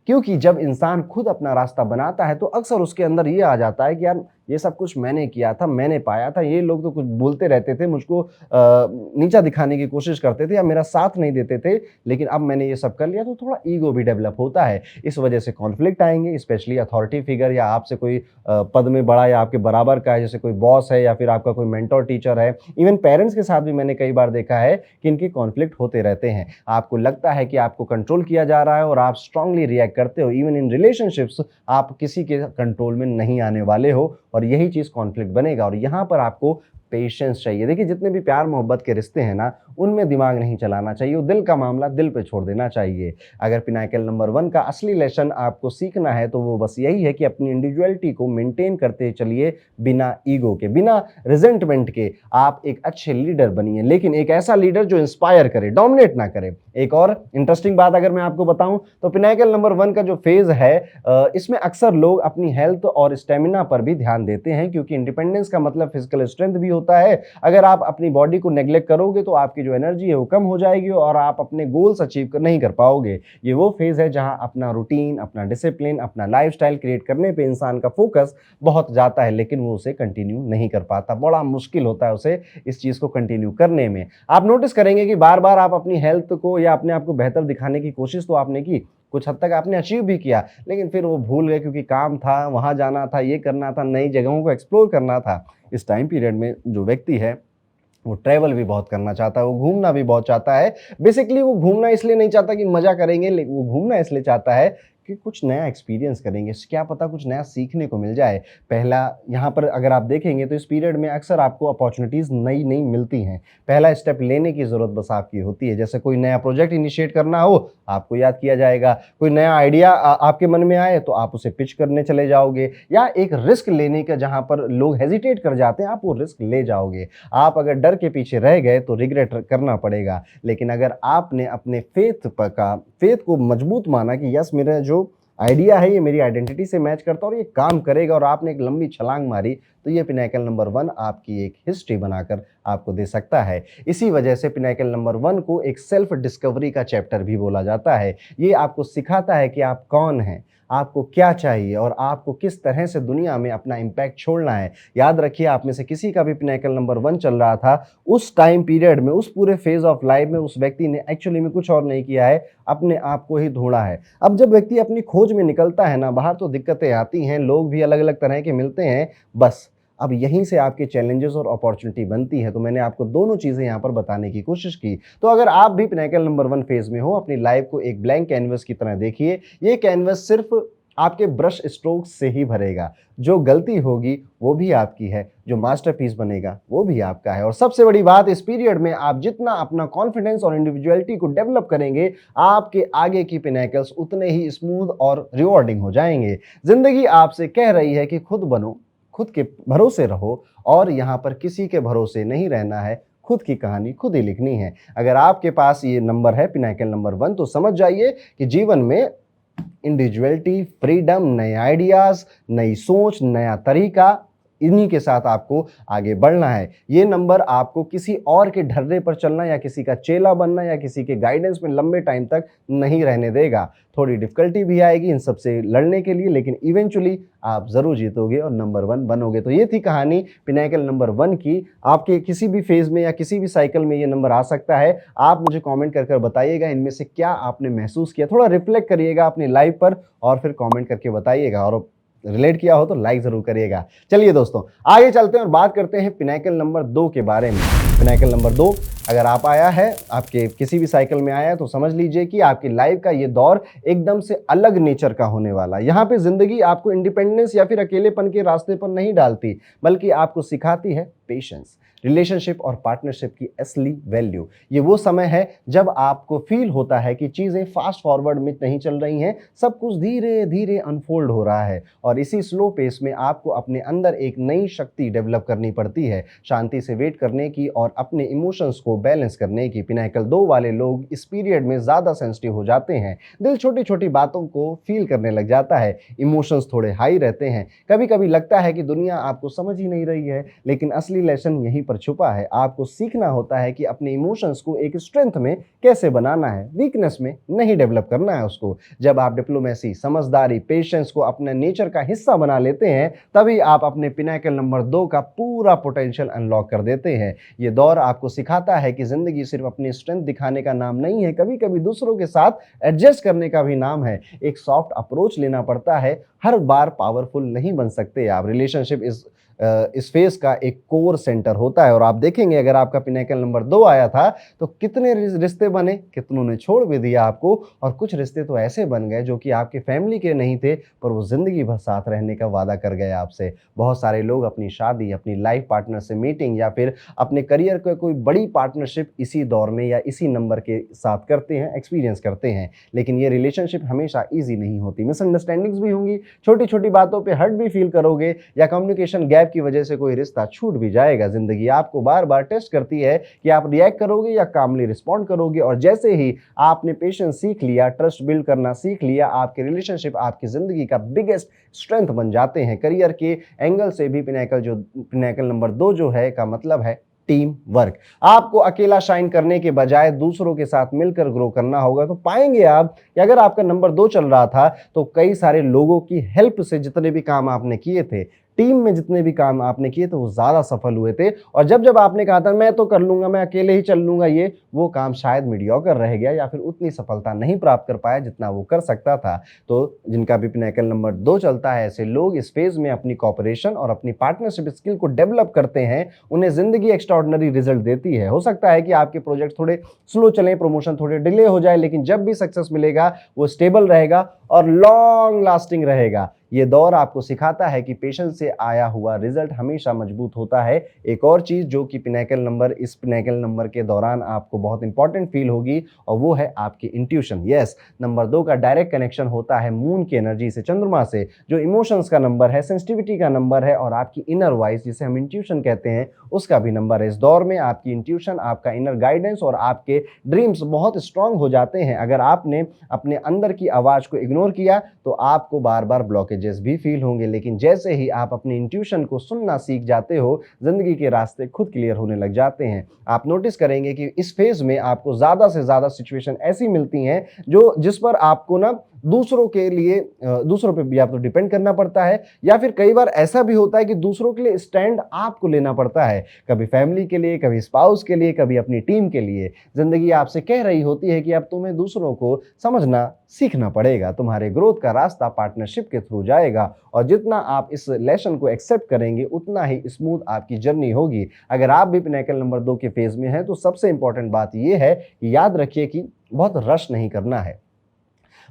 क्योंकि जब इंसान खुद अपना रास्ता बनाता है तो अक्सर उसके अंदर ये आ जाता है कि यार ये सब कुछ मैंने किया था, मैंने पाया था, ये लोग तो कुछ बोलते रहते थे, मुझको नीचा दिखाने की कोशिश करते थे या मेरा साथ नहीं देते थे, लेकिन अब मैंने ये सब कर लिया। तो थोड़ा ईगो भी डेवलप होता है। इस वजह से कॉन्फ्लिक्ट आएंगे, स्पेशली अथॉरिटी फिगर या आपसे कोई पद में बड़ा या आपके बराबर का है, जैसे कोई बॉस है या फिर आपका कोई मेंटोर टीचर है। इवन पेरेंट्स के साथ भी मैंने कई बार देखा है कि इनके कॉन्फ्लिक्ट होते रहते हैं। आपको लगता है कि आपको कंट्रोल किया जा रहा है और आप स्ट्रांगली रिएक्ट करते हो। इवन इन रिलेशनशिप्स आप किसी के कंट्रोल में नहीं आने वाले हो और यही चीज़ कॉन्फ्लिक्ट बनेगा। और यहाँ पर आपको पेशेंस चाहिए। देखिए जितने भी प्यार मोहब्बत के रिश्ते हैं ना, उनमें दिमाग नहीं चलाना चाहिए, वो दिल का मामला दिल पे छोड़ देना चाहिए। अगर पिनाकल नंबर 1 का असली लेसन आपको सीखना है तो वो बस यही है कि अपनी इंडिविजुअलिटी को मेंटेन करते चलिए, बिना ईगो के, बिना रिजेंटमेंट के। आप एक अच्छे लीडर बनिए, लेकिन एक ऐसा लीडर जो इंस्पायर करे, डोमिनेट ना करे। एक और इंटरेस्टिंग बात अगर मैं आपको बताऊं तो पिनाकल नंबर 1 का जो फेज है, इसमें अक्सर लोग अपनी हेल्थ और स्टेमिना पर भी ध्यान देते हैं, क्योंकि इंडिपेंडेंस का मतलब फिजिकल स्ट्रेंथ भी होता है। अगर आप अपनी बॉडी को नेग्लेक्ट करोगे तो आपकी जो एनर्जी है वो कम हो जाएगी और आप अपने गोल्स अचीव नहीं कर पाओगे। ये वो फेज है जहां अपना रूटीन, अपना डिसिप्लिन, अपना लाइफस्टाइल क्रिएट करने पे इंसान का फोकस बहुत जाता है, लेकिन वो उसे कंटिन्यू नहीं कर पाता। बड़ा मुश्किल होता है उसे इस चीज को कंटिन्यू करने में। आप नोटिस करेंगे कि बार बार आप अपनी हेल्थ को या अपने आप को बेहतर दिखाने की कोशिश तो आपने की, कुछ हद तक आपने अचीव भी किया, लेकिन फिर वो भूल गए क्योंकि काम था, वहां जाना था, ये करना था, नई जगहों को एक्सप्लोर करना था। इस टाइम पीरियड में जो व्यक्ति है वो ट्रैवल भी बहुत करना चाहता है, वो घूमना भी बहुत चाहता है। बेसिकली वो घूमना इसलिए नहीं चाहता कि मजा करेंगे, लेकिन वो घूमना इसलिए चाहता है कि कुछ नया एक्सपीरियंस करेंगे, क्या पता कुछ नया सीखने को मिल जाए। पहला यहाँ पर अगर आप देखेंगे तो इस पीरियड में अक्सर आपको अपॉर्चुनिटीज़ नई नई मिलती हैं। पहला स्टेप लेने की ज़रूरत बस आपकी होती है। जैसे कोई नया प्रोजेक्ट इनिशिएट करना हो, आपको याद किया जाएगा। कोई नया आइडिया आपके मन में आए तो आप उसे पिच करने चले जाओगे, या एक रिस्क लेने का जहाँ पर लोग हेजिटेट कर जाते हैं, आप वो रिस्क ले जाओगे। आप अगर डर के पीछे रह गए तो रिग्रेट करना पड़ेगा, लेकिन अगर आपने अपने फेथ को मजबूत माना कि यस, मेरा जो आइडिया है ये मेरी आइडेंटिटी से मैच करता है और ये काम करेगा, और आपने एक लंबी छलांग मारी, तो ये पिनाकल नंबर 1 आपकी एक हिस्ट्री बनाकर आपको दे सकता है। इसी वजह से पिनाकल नंबर 1 को एक सेल्फ डिस्कवरी का चैप्टर भी बोला जाता है। ये आपको सिखाता है कि आप कौन हैं, आपको क्या चाहिए और आपको किस तरह से दुनिया में अपना इम्पैक्ट छोड़ना है। याद रखिए, आप में से किसी का भी पिनाकल नंबर 1 चल रहा था, उस टाइम पीरियड में, उस पूरे फेज ऑफ लाइफ में उस व्यक्ति ने एक्चुअली में कुछ और नहीं किया है, अपने आप को ही ढूंढा है। अब जब व्यक्ति अपनी खोज में निकलता है ना बाहर, तो दिक्कतें आती हैं, लोग भी अलग अलग तरह के मिलते हैं। बस अब यहीं से आपके चैलेंजेस और अपॉर्चुनिटी बनती है। तो मैंने आपको दोनों चीज़ें यहाँ पर बताने की कोशिश की। तो अगर आप भी पिनाकल नंबर 1 फेज में हो, अपनी लाइफ को एक ब्लैंक कैनवस की तरह देखिए। ये कैनवस सिर्फ आपके ब्रश स्ट्रोक से ही भरेगा। जो गलती होगी वो भी आपकी है, जो मास्टरपीस बनेगा वो भी आपका है। और सबसे बड़ी बात, इस पीरियड में आप जितना अपना कॉन्फिडेंस और इंडिविजुअलिटी को डेवलप करेंगे, आपके आगे की पिनाकल्स उतने ही स्मूथ और रिवॉर्डिंग हो जाएंगे। जिंदगी आपसे कह रही है कि खुद बनो, खुद के भरोसे रहो, और यहाँ पर किसी के भरोसे नहीं रहना है, खुद की कहानी खुद ही लिखनी है। अगर आपके पास ये नंबर है, पिनाकल नंबर 1, तो समझ जाइए कि जीवन में इंडिविजुअलिटी, फ्रीडम, नए आइडियाज, नई सोच, नया तरीका, इन्हीं के साथ आपको आगे बढ़ना है। ये नंबर आपको किसी और के ढर्रे पर चलना या किसी का चेला बनना या किसी के गाइडेंस में लंबे टाइम तक नहीं रहने देगा। थोड़ी डिफिकल्टी भी आएगी इन सब से लड़ने के लिए, लेकिन इवेंचुअली आप ज़रूर जीतोगे और नंबर 1 बनोगे। तो ये थी कहानी पिनाकल नंबर 1 की। आपके किसी भी फेज़ में या किसी भी साइकिल में ये नंबर आ सकता है। आप मुझे कमेंट कर बताइएगा इनमें से क्या आपने महसूस किया। थोड़ा रिफ्लेक्ट करिएगा अपनी लाइफ पर और फिर कमेंट करके बताइएगा, और रिलेट किया हो तो लाइक जरूर करिएगा। चलिए दोस्तों, आगे चलते हैं और बात करते हैं पिनाकल नंबर 2 के बारे में। पिनाकल नंबर 2 अगर आप आया है, आपके किसी भी साइकिल में आया है, तो समझ लीजिए कि आपकी लाइफ का ये दौर एकदम से अलग नेचर का होने वाला है। यहाँ पे जिंदगी आपको इंडिपेंडेंस या फिर अकेलेपन के रास्ते पर नहीं डालती, बल्कि आपको सिखाती है पेशेंस, रिलेशनशिप और पार्टनरशिप की असली वैल्यू। ये वो समय है जब आपको फील होता है कि चीज़ें फास्ट फॉरवर्ड में नहीं चल रही हैं, सब कुछ धीरे धीरे अनफोल्ड हो रहा है, और इसी स्लो पेस में आपको अपने अंदर एक नई शक्ति डेवलप करनी पड़ती है, शांति से वेट करने की और अपने इमोशंस को बैलेंस करने की। पिनाकल 2 वाले लोग इस पीरियड में ज़्यादा सेंसिटिव हो जाते हैं, दिल छोटी छोटी बातों को फील करने लग जाता है, इमोशंस थोड़े हाई रहते हैं। कभी कभी लगता है कि दुनिया आपको समझ ही नहीं रही है, लेकिन असली लेसन यहीं पर छुपा है। आपको सीखना होता है कि अपने इमोशंस को एक स्ट्रेंथ में कैसे बनाना है, वीकनेस में नहीं डेवलप करना है उसको। जब आप डिप्लोमेसी, समझदारी, पेशेंस को अपने नेचर का हिस्सा बना लेते हैं, तभी आप अपने पिनाकल नंबर 2 का पूरा पोटेंशियल अनलॉक कर देते हैं। ये दौर आपको सिखाता है कि जिंदगी सिर्फ अपनी स्ट्रेंथ दिखाने का नाम नहीं है, कभी कभी दूसरों के साथ एडजस्ट करने का भी नाम है। एक सॉफ्ट अप्रोच लेना पड़ता है, हर बार पावरफुल नहीं बन सकते आप। रिलेशनशिप इज इस फेज का एक कोर सेंटर होता है। और आप देखेंगे अगर आपका पिनेकल नंबर 2 आया था तो कितने रिश्ते बने, कितनों ने छोड़ भी दिया आपको, और कुछ रिश्ते तो ऐसे बन गए जो कि आपके फैमिली के नहीं थे पर वो जिंदगी भर साथ रहने का वादा कर गए आपसे। बहुत सारे लोग अपनी शादी, अपनी लाइफ पार्टनर से मीटिंग या फिर अपने करियर का कोई बड़ी पार्टनरशिप इसी दौर में या इसी नंबर के साथ करते हैं, एक्सपीरियंस करते हैं। लेकिन ये रिलेशनशिप हमेशा ईजी नहीं होती, मिसअंडरस्टैंडिंग्स भी होंगी, छोटी छोटी बातों पे हर्ट भी फील करोगे या कम्युनिकेशन गैप की वजह से कोई रिश्ता छूट भी जाएगा। जिंदगी आपको बार बार टेस्ट करती है कि आप रिएक्ट करोगे या कामली रिस्पॉन्ड करोगे। और जैसे ही आपने पेशेंस सीख लिया, ट्रस्ट बिल्ड करना सीख लिया, आपके रिलेशनशिप आपकी जिंदगी का बिगेस्ट स्ट्रेंथ बन जाते हैं। करियर के एंगल से भी पिनेकल नंबर 2 जो है का मतलब है टीम वर्क। आपको अकेला शाइन करने के बजाय दूसरों के साथ मिलकर ग्रो करना होगा। तो पाएंगे आप कि अगर आपका नंबर 2 चल रहा था तो कई सारे लोगों की हेल्प से जितने भी काम आपने किए थे, टीम में जितने भी काम आपने किए तो वो ज्यादा सफल हुए थे। और जब जब आपने कहा था मैं तो कर लूंगा, मैं अकेले ही चल लूंगा, ये वो काम शायद मीडियोकर रह गया या फिर उतनी सफलता नहीं प्राप्त कर पाया जितना वो कर सकता था। तो जिनका भी पिनेकल नंबर 2 चलता है, ऐसे लोग इस फेज में अपनी कॉपरेशन और अपनी पार्टनरशिप स्किल को डेवलप करते हैं। उन्हें जिंदगी एक्स्ट्राऑर्डिनरी रिजल्ट देती है। हो सकता है कि आपके प्रोजेक्ट थोड़े स्लो चले, प्रमोशन थोड़े डिले हो जाए, लेकिन जब भी सक्सेस मिलेगा वो स्टेबल रहेगा और लॉन्ग लास्टिंग रहेगा। ये दौर आपको सिखाता है कि पेशेंस से आया हुआ रिजल्ट हमेशा मजबूत होता है। एक और चीज जो कि इस पिनेकल नंबर के दौरान आपको बहुत इंपॉर्टेंट फील होगी और वो है आपकी इंट्यूशन। यस, नंबर 2 का डायरेक्ट कनेक्शन होता है मून की एनर्जी से, चंद्रमा से, जो इमोशंस का नंबर है, सेंसिटिविटी का नंबर है और आपकी इनर वॉइस जिसे हम इंट्यूशन कहते हैं उसका भी नंबर है। इस दौर में आपकी इंट्यूशन, आपका इनर गाइडेंस और आपके ड्रीम्स बहुत स्ट्रांग हो जाते हैं। अगर आपने अपने अंदर की आवाज को इग्नोर किया तो आपको बार बार ब्लॉकेजेस भी फील होंगे, लेकिन जैसे ही आप अपनी इंट्यूशन को सुनना सीख जाते हो, जिंदगी के रास्ते खुद क्लियर होने लग जाते हैं। आप नोटिस करेंगे कि इस फेज में आपको ज्यादा से ज्यादा सिचुएशन ऐसी मिलती हैं जिस पर आपको ना दूसरों पे भी आप तो डिपेंड करना पड़ता है, या फिर कई बार ऐसा भी होता है कि दूसरों के लिए स्टैंड आपको लेना पड़ता है, कभी फैमिली के लिए, कभी स्पाउस के लिए, कभी अपनी टीम के लिए। जिंदगी आपसे कह रही होती है कि अब तुम्हें दूसरों को समझना सीखना पड़ेगा, तुम्हारे ग्रोथ का रास्ता पार्टनरशिप के थ्रू जाएगा और जितना आप इस लेसन को एक्सेप्ट करेंगे उतना ही स्मूथ आपकी जर्नी होगी। अगर आप भी पिनेकल नंबर 2 के फेज में हैं तो सबसे इंपॉर्टेंट बात यह है कि याद रखिए कि बहुत रश नहीं करना है,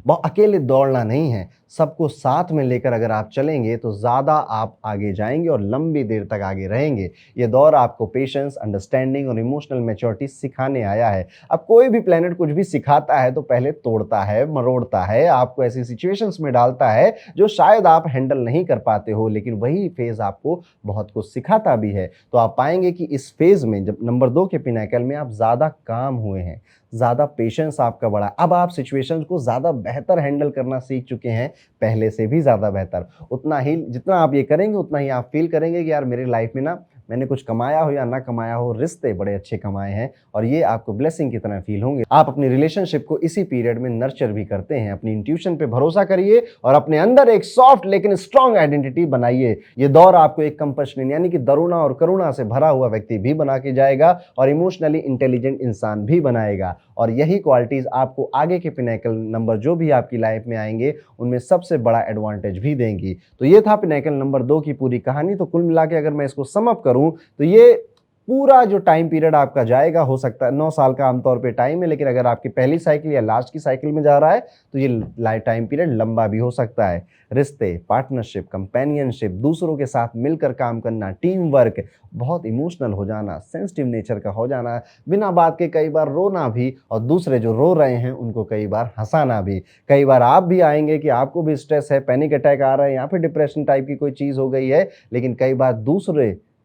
बहुत अकेले दौड़ना नहीं है। सबको साथ में लेकर अगर आप चलेंगे तो ज़्यादा आप आगे जाएंगे और लंबी देर तक आगे रहेंगे। ये दौर आपको पेशेंस, अंडरस्टैंडिंग और इमोशनल मैच्योरिटी सिखाने आया है। अब कोई भी प्लेनेट कुछ भी सिखाता है तो पहले तोड़ता है, मरोड़ता है, आपको ऐसी सिचुएशंस में डालता है जो शायद आप हैंडल नहीं कर पाते हो, लेकिन वही फेज आपको बहुत कुछ सिखाता भी है। तो आप पाएंगे कि इस फेज में जब नंबर 2 के पिनेकल में आप ज़्यादा काम हुए हैं, ज़्यादा पेशेंस आपका बढ़ा, अब आप सिचुएशंस को ज़्यादा बेहतर हैंडल करना सीख चुके हैं, पहले से भी ज़्यादा बेहतर। उतना ही जितना आप ये करेंगे उतना ही आप फील करेंगे कि यार मेरी लाइफ में ना मैंने कुछ कमाया हो या ना कमाया हो, रिश्ते बड़े अच्छे कमाए हैं और ये आपको ब्लेसिंग की तरह फील होंगे। आप अपनी रिलेशनशिप को इसी पीरियड में नर्चर भी करते हैं। अपनी इंट्यूशन पे भरोसा करिए और अपने अंदर एक सॉफ्ट लेकिन स्ट्रांग आइडेंटिटी बनाइए। ये दौर आपको एक कंपैशनेट यानी कि दरुणा और करुणा से भरा हुआ व्यक्ति भी बना के जाएगा और इमोशनली इंटेलिजेंट इंसान भी बनाएगा। और यही क्वालिटीज आपको आगे के पिनेकल नंबर जो भी आपकी लाइफ में आएंगे उनमें सबसे बड़ा एडवांटेज भी देंगी। तो ये था पिनेकल नंबर 2 की पूरी कहानी। तो कुल मिला के अगर मैं इसको सम अप करूं तो ये पूरा जो टाइम पीरियड आपका जाएगा, हो सकता है 9 साल का आमतौर पे टाइम है, लेकिन अगर आपकी पहली साइकिल या लास्ट की साइकिल में जा रहा है तो ये टाइम पीरियड लंबा भी हो सकता है। रिश्ते, पार्टनरशिप, कंपेनियनशिप, दूसरों के साथ मिलकर काम करना, टीम वर्क, बहुत इमोशनल हो जाना, सेंसिटिव नेचर का हो जाना, बिना बात के कई बार रोना भी और दूसरे जो रो रहे हैं उनको कई बार हंसाना भी। कई बार आप भी आएंगे कि आपको भी स्ट्रेस है, पैनिक अटैक आ रहा है या फिर डिप्रेशन टाइप की कोई चीज़ हो गई है, लेकिन कई बार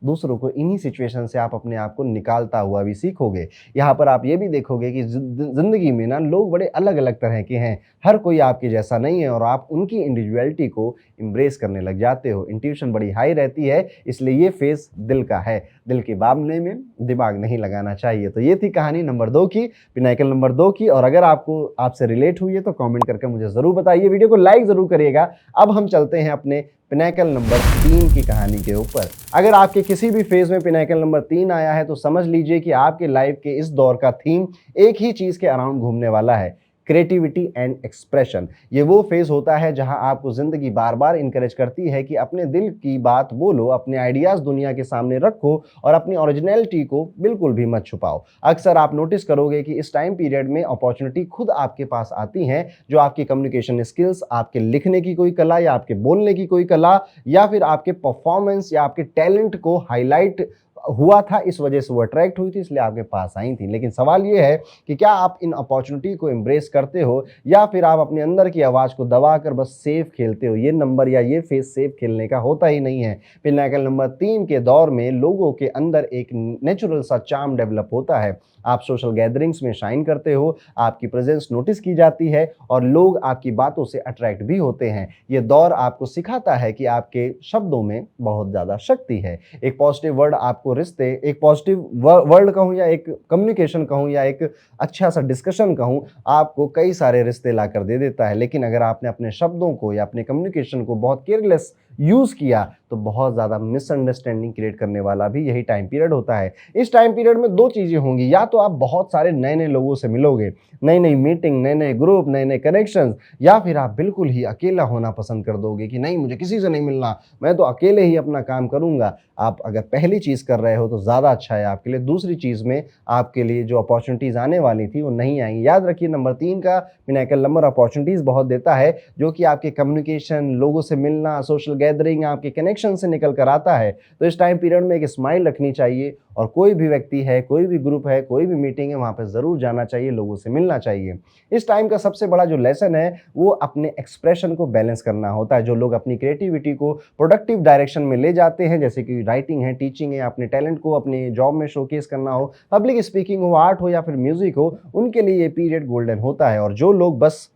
दूसरों को इन्हीं सिचुएशन से आप अपने आप को निकालता हुआ भी सीखोगे। यहाँ पर आप ये भी देखोगे कि जिंदगी में ना लोग बड़े अलग अलग तरह के हैं, हर कोई आपके जैसा नहीं है और आप उनकी इंडिविजुअलिटी को एम्ब्रेस करने लग जाते हो। इंट्यूशन बड़ी हाई रहती है, इसलिए ये फेज दिल का है, दिल के मामले में दिमाग नहीं लगाना चाहिए। तो ये थी कहानी नंबर 2 की, पिनेकल नंबर 2 की। और अगर आपसे रिलेट हुई है तो कमेंट करके मुझे ज़रूर बताइए, वीडियो को लाइक ज़रूर करिएगा। अब हम चलते हैं अपने पिनेकल नंबर 3 की कहानी के ऊपर। अगर आपके किसी भी फेज में पिनेकल नंबर 3 आया है तो समझ लीजिए कि आपके लाइफ के इस दौर का थीम एक ही चीज़ के अराउंड घूमने वाला है, क्रिएटिविटी एंड एक्सप्रेशन। ये वो फेज होता है जहां आपको जिंदगी बार बार इंकरेज करती है कि अपने दिल की बात बोलो, अपने आइडियाज दुनिया के सामने रखो और अपनी ओरिजिनलिटी को बिल्कुल भी मत छुपाओ। अक्सर आप नोटिस करोगे कि इस टाइम पीरियड में अपॉर्चुनिटी खुद आपके पास आती हैं, जो आपकी कम्युनिकेशन स्किल्स, आपके लिखने की कोई कला या आपके बोलने की कोई कला या फिर आपके परफॉर्मेंस या आपके टैलेंट को हाईलाइट हुआ था, इस वजह से वो अट्रैक्ट हुई थी, इसलिए आपके पास आई थी। लेकिन सवाल ये है कि क्या आप इन अपॉर्चुनिटी को एम्ब्रेस करते हो या फिर आप अपने अंदर की आवाज़ को दबाकर बस सेफ खेलते हो। ये नंबर या ये फेस सेफ खेलने का होता ही नहीं है। पिनाकल नंबर 3 के दौर में लोगों के अंदर एक नेचुरल सा चार्म डेवलप होता है। आप सोशल गैदरिंग्स में शाइन करते हो, आपकी प्रेजेंस नोटिस की जाती है और लोग आपकी बातों से अट्रैक्ट भी होते हैं। ये दौर आपको सिखाता है कि आपके शब्दों में बहुत ज़्यादा शक्ति है। एक पॉजिटिव वर्ड आपको रिश्ते, एक पॉजिटिव वर्ड कहूँ या एक कम्युनिकेशन कहूँ या एक अच्छा सा डिस्कशन कहूँ, आपको कई सारे रिश्ते ला कर दे देता है। लेकिन अगर आपने अपने शब्दों को या अपने कम्युनिकेशन को बहुत केयरलेस यूज़ किया तो बहुत ज़्यादा मिसअंडरस्टैंडिंग क्रिएट करने वाला भी यही टाइम पीरियड होता है। इस टाइम पीरियड में दो चीज़ें होंगी, या तो आप बहुत सारे नए नए लोगों से मिलोगे, नई नई मीटिंग, नए नए ग्रुप, नए नए कनेक्शंस, या फिर आप बिल्कुल ही अकेला होना पसंद कर दोगे कि नहीं, मुझे किसी से नहीं मिलना, मैं तो अकेले ही अपना काम करूंगा। आप अगर पहली चीज़ कर रहे हो तो ज़्यादा अच्छा है आपके लिए। दूसरी चीज़ में आपके लिए जो अपॉर्चुनिटीज़ आने वाली थी वो नहीं आएंगी। याद रखिए, नंबर 3 का पिनाकल नंबर अपॉर्चुनिटीज़ बहुत देता है, जो कि आपके कम्युनिकेशन, लोगों से मिलना, सोशल गैदरिंग, आपके कनेक्शन से निकल कर आता है। तो इस टाइम पीरियड में एक स्माइल रखनी चाहिए और कोई भी व्यक्ति है, कोई भी ग्रुप है, कोई भी मीटिंग है, वहाँ पे ज़रूर जाना चाहिए, लोगों से मिलना चाहिए। इस टाइम का सबसे बड़ा जो लेसन है वो अपने एक्सप्रेशन को बैलेंस करना होता है। जो लोग अपनी क्रिएटिविटी को प्रोडक्टिव डायरेक्शन में ले जाते हैं, जैसे कि राइटिंग है, टीचिंग है, अपने टैलेंट को अपने जॉब में शोकेस करना हो, पब्लिक स्पीकिंग हो, आर्ट हो या फिर म्यूजिक हो, उनके लिए ये पीरियड गोल्डन होता है। और जो लोग बस